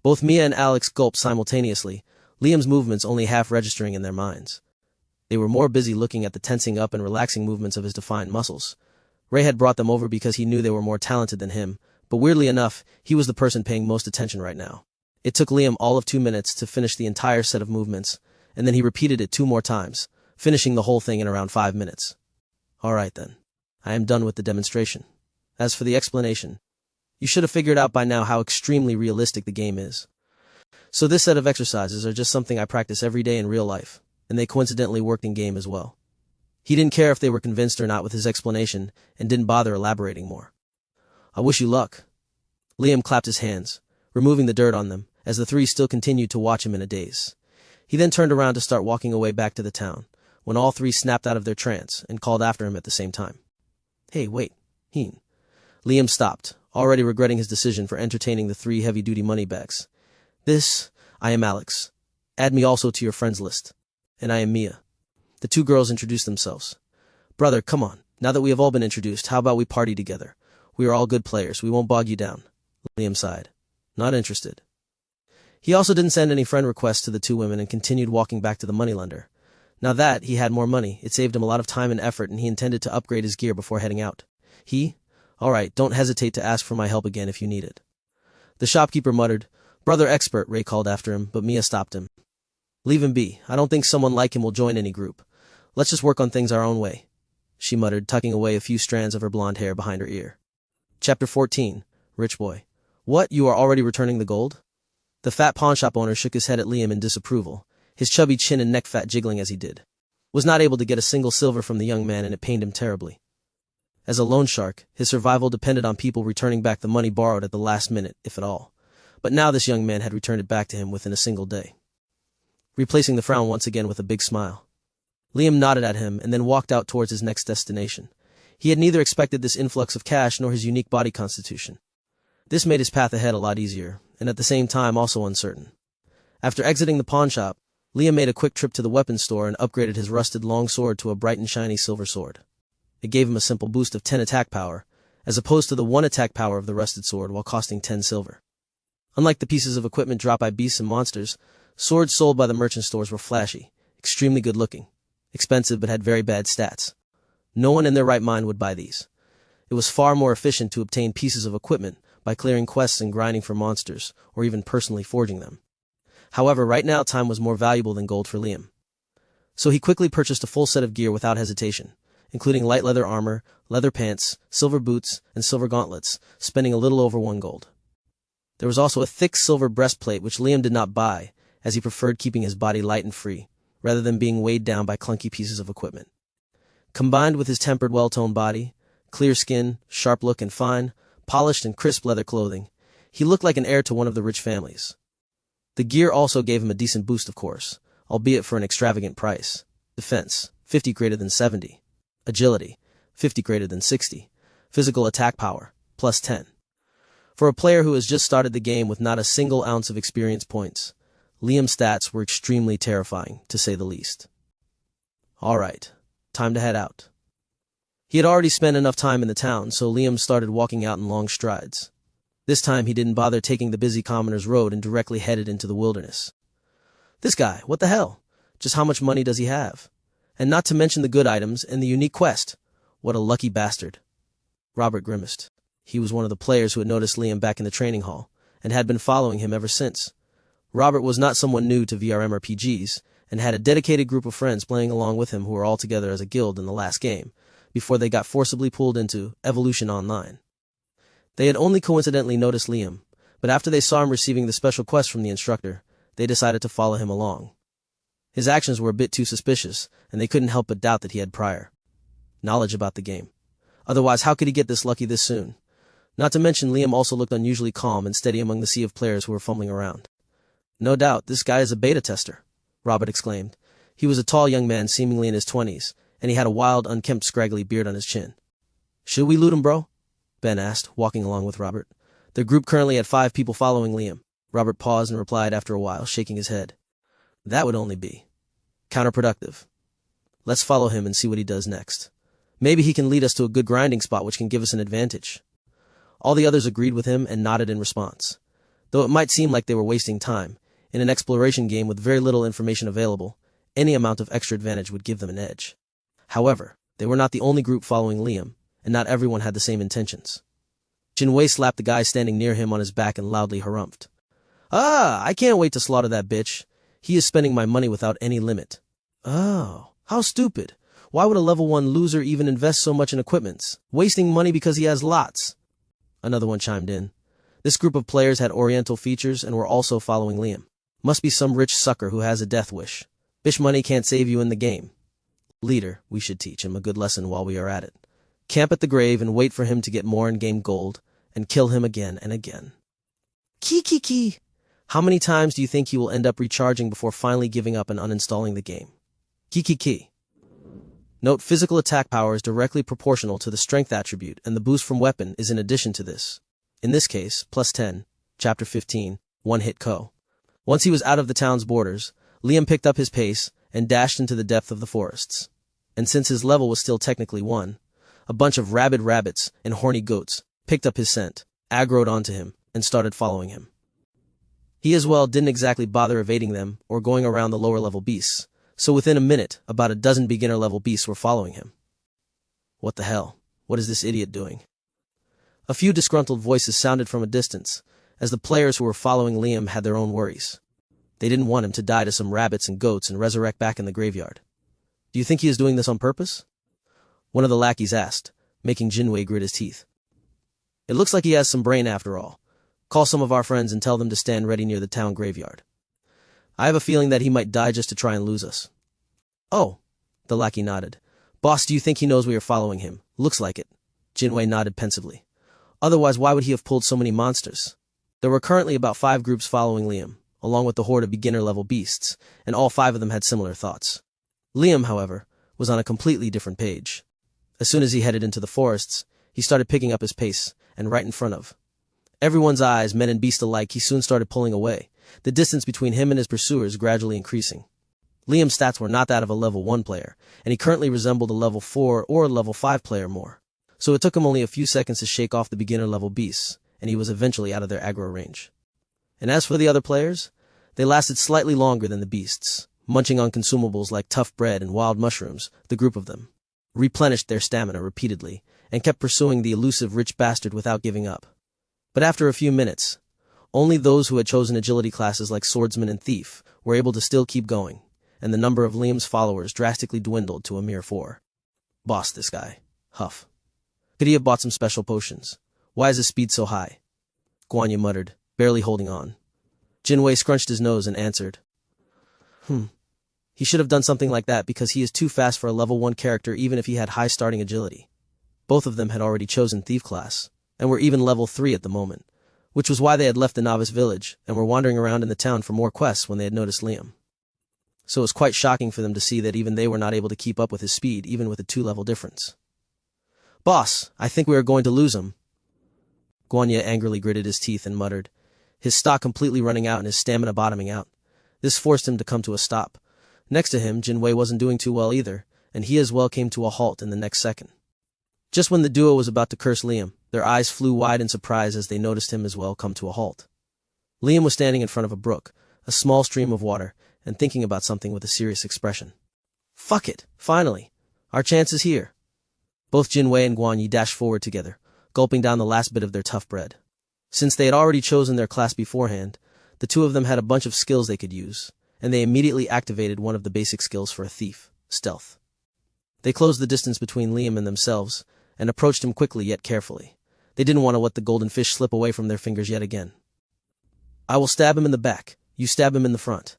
Both Mia and Alex gulped simultaneously, Liam's movements only half registering in their minds. They were more busy looking at the tensing up and relaxing movements of his defined muscles. Ray had brought them over because he knew they were more talented than him, but weirdly enough, he was the person paying most attention right now. It took Liam all of 2 minutes to finish the entire set of movements, and then he repeated it 2 more times, finishing the whole thing in around 5 minutes. All right then. I am done with the demonstration. As for the explanation, you should have figured out by now how extremely realistic the game is. So this set of exercises are just something I practice every day in real life, and they coincidentally worked in game as well. He didn't care if they were convinced or not with his explanation, and didn't bother elaborating more. I wish you luck. Liam clapped his hands, removing the dirt on them, as the 3 still continued to watch him in a daze. He then turned around to start walking away back to the town, when all 3 snapped out of their trance and called after him at the same time. Hey, wait, Heen. Liam stopped, already regretting his decision for entertaining the 3 heavy-duty moneybags. I am Alex. Add me also to your friends list. And I am Mia. The 2 girls introduced themselves. Brother, come on. Now that we have all been introduced, how about we party together? We are all good players. We won't bog you down. Liam sighed. Not interested. He also didn't send any friend requests to the 2 women and continued walking back to the moneylender. Now that he had more money, it saved him a lot of time and effort, and he intended to upgrade his gear before heading out. All right, don't hesitate to ask for my help again if you need it. The shopkeeper muttered. Brother expert, Ray called after him, but Mia stopped him. Leave him be. I don't think someone like him will join any group. Let's just work on things our own way, she muttered, tucking away a few strands of her blonde hair behind her ear. Chapter 14. Rich Boy. What, you are already returning the gold? The fat pawnshop owner shook his head at Liam in disapproval, his chubby chin and neck fat jiggling as he did. Was not able to get a single silver from the young man, and it pained him terribly. As a loan shark, his survival depended on people returning back the money borrowed at the last minute, if at all. But now this young man had returned it back to him within a single day, replacing the frown once again with a big smile. Liam nodded at him and then walked out towards his next destination. He had neither expected this influx of cash nor his unique body constitution. This made his path ahead a lot easier, and at the same time also uncertain. After exiting the pawnshop, Liam made a quick trip to the weapons store and upgraded his rusted long sword to a bright and shiny silver sword. It gave him a simple boost of 10 attack power, as opposed to the 1 attack power of the rusted sword, while costing 10 silver. Unlike the pieces of equipment dropped by beasts and monsters, swords sold by the merchant stores were flashy, extremely good-looking, expensive but had very bad stats. No one in their right mind would buy these. It was far more efficient to obtain pieces of equipment by clearing quests and grinding for monsters, or even personally forging them. However, right now time was more valuable than gold for Liam. So he quickly purchased a full set of gear without hesitation, including light leather armor, leather pants, silver boots, and silver gauntlets, spending a little over 1 gold. There was also a thick silver breastplate which Liam did not buy, as he preferred keeping his body light and free, rather than being weighed down by clunky pieces of equipment. Combined with his tempered, well-toned body, clear skin, sharp look, and fine, polished and crisp leather clothing, he looked like an heir to one of the rich families. The gear also gave him a decent boost, of course, albeit for an extravagant price. Defense, 50 greater than 70. Agility, 50 greater than 60. Physical attack power, plus 10. For a player who has just started the game with not a single ounce of experience points, Liam's stats were extremely terrifying, to say the least. Alright, time to head out. He had already spent enough time in the town, so Liam started walking out in long strides. This time he didn't bother taking the busy commoners' road and directly headed into the wilderness. This guy, what the hell? Just how much money does he have? And not to mention the good items and the unique quest. What a lucky bastard. Robert grimaced. He was one of the players who had noticed Liam back in the training hall, and had been following him ever since. Robert was not someone new to VRMRPGs, and had a dedicated group of friends playing along with him who were all together as a guild in the last game, before they got forcibly pulled into Evolution Online. They had only coincidentally noticed Liam, but after they saw him receiving the special quest from the instructor, they decided to follow him along. His actions were a bit too suspicious, and they couldn't help but doubt that he had prior knowledge about the game. Otherwise, how could he get this lucky this soon? Not to mention, Liam also looked unusually calm and steady among the sea of players who were fumbling around. No doubt, this guy is a beta tester, Robert exclaimed. He was a tall young man seemingly in his 20s, and he had a wild, unkempt, scraggly beard on his chin. Should we loot him, bro? Ben asked, walking along with Robert. The group currently had 5 people following Liam. Robert paused and replied after a while, shaking his head. That would only be counterproductive. Let's follow him and see what he does next. Maybe he can lead us to a good grinding spot which can give us an advantage. All the others agreed with him and nodded in response. Though it might seem like they were wasting time, in an exploration game with very little information available, any amount of extra advantage would give them an edge. However, they were not the only group following Liam, and not everyone had the same intentions. Jinwei slapped the guy standing near him on his back and loudly harumphed. Ah, I can't wait to slaughter that bitch. He is spending my money without any limit. Oh, how stupid. Why would a level 1 loser even invest so much in equipments? Wasting money because he has lots. Another one chimed in. This group of players had oriental features and were also following Liam. Must be some rich sucker who has a death wish. Bish money can't save you in the game. Leader, we should teach him a good lesson while we are at it. Camp at the grave and wait for him to get more in-game gold, and kill him again and again. Key. How many times do you think he will end up recharging before finally giving up and uninstalling the game? Key. Note, physical attack power is directly proportional to the strength attribute, and the boost from weapon is in addition to this. In this case, plus 10, Chapter 15, one-hit KO. Once he was out of the town's borders, Liam picked up his pace and dashed into the depth of the forests. And since his level was still technically 1, a bunch of rabid rabbits and horny goats picked up his scent, aggroed onto him, and started following him. He as well didn't exactly bother evading them or going around the lower-level beasts, so within a minute, about a dozen beginner-level beasts were following him. What the hell? What is this idiot doing? A few disgruntled voices sounded from a distance, as the players who were following Liam had their own worries. They didn't want him to die to some rabbits and goats and resurrect back in the graveyard. Do you think he is doing this on purpose? One of the lackeys asked, making Jinwei grit his teeth. It looks like he has some brain after all. Call some of our friends and tell them to stand ready near the town graveyard. I have a feeling that he might die just to try and lose us. Oh, the lackey nodded. Boss, do you think he knows we are following him? Looks like it. Jinwei nodded pensively. Otherwise, why would he have pulled so many monsters? There were currently about 5 groups following Liam, along with the horde of beginner-level beasts, and all 5 of them had similar thoughts. Liam, however, was on a completely different page. As soon as he headed into the forests, he started picking up his pace, and right in front of everyone's eyes, men and beast alike, he soon started pulling away, the distance between him and his pursuers gradually increasing. Liam's stats were not that of a level 1 player, and he currently resembled a level 4 or level 5 player more. So it took him only a few seconds to shake off the beginner-level beasts, and he was eventually out of their aggro range. And as for the other players, they lasted slightly longer than the beasts, munching on consumables like tough bread and wild mushrooms. The group of them replenished their stamina repeatedly, and kept pursuing the elusive rich bastard without giving up. But after a few minutes, only those who had chosen agility classes like swordsman and thief were able to still keep going, and the number of Liam's followers drastically dwindled to a mere 4. Boss, this guy. Huff. Could he have bought some special potions? Why is his speed so high? Guanya muttered, barely holding on. Jinwei scrunched his nose and answered. He should have done something like that because he is too fast for a level 1 character even if he had high starting agility. Both of them had already chosen thief class, and were even level 3 at the moment, which was why they had left the novice village and were wandering around in the town for more quests when they had noticed Liam. So it was quite shocking for them to see that even they were not able to keep up with his speed even with a 2-level difference. Boss, I think we are going to lose him. Guanya angrily gritted his teeth and muttered, his stock completely running out and his stamina bottoming out. This forced him to come to a stop. Next to him, Jinwei wasn't doing too well either, and he as well came to a halt in the next second. Just when the duo was about to curse Liam, their eyes flew wide in surprise as they noticed him as well come to a halt. Liam was standing in front of a brook, a small stream of water, and thinking about something with a serious expression. Fuck it, finally. Our chance is here. Both Jinwei and Guanyi dashed forward together, gulping down the last bit of their tough bread. Since they had already chosen their class beforehand, the 2 of them had a bunch of skills they could use, and they immediately activated one of the basic skills for a thief, stealth. They closed the distance between Liam and themselves, and approached him quickly yet carefully. They didn't want to let the golden fish slip away from their fingers yet again. I will stab him in the back, you stab him in the front.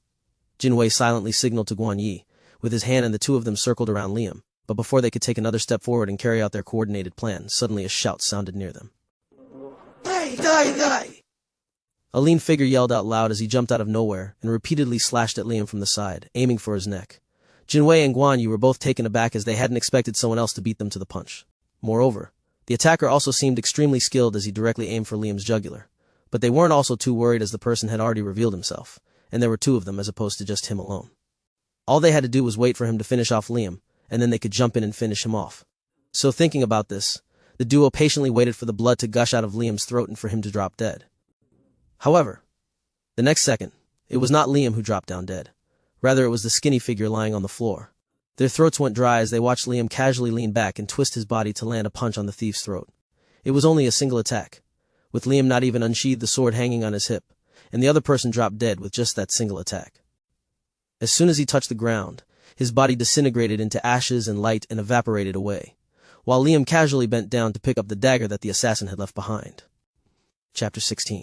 Jinwei silently signaled to Guanyi, with his hand, and the 2 of them circled around Liam, but before they could take another step forward and carry out their coordinated plan, suddenly a shout sounded near them. Die, die, die! A lean figure yelled out loud as he jumped out of nowhere and repeatedly slashed at Liam from the side, aiming for his neck. Jinwei and Guanyi were both taken aback as they hadn't expected someone else to beat them to the punch. Moreover, the attacker also seemed extremely skilled as he directly aimed for Liam's jugular, but they weren't also too worried as the person had already revealed himself, and there were 2 of them as opposed to just him alone. All they had to do was wait for him to finish off Liam, and then they could jump in and finish him off. So thinking about this, the duo patiently waited for the blood to gush out of Liam's throat and for him to drop dead. However, the next second, it was not Liam who dropped down dead. Rather, it was the skinny figure lying on the floor. Their throats went dry as they watched Liam casually lean back and twist his body to land a punch on the thief's throat. It was only a single attack, with Liam not even unsheathed the sword hanging on his hip, and the other person dropped dead with just that single attack. As soon as he touched the ground, his body disintegrated into ashes and light and evaporated away, while Liam casually bent down to pick up the dagger that the assassin had left behind. Chapter 16.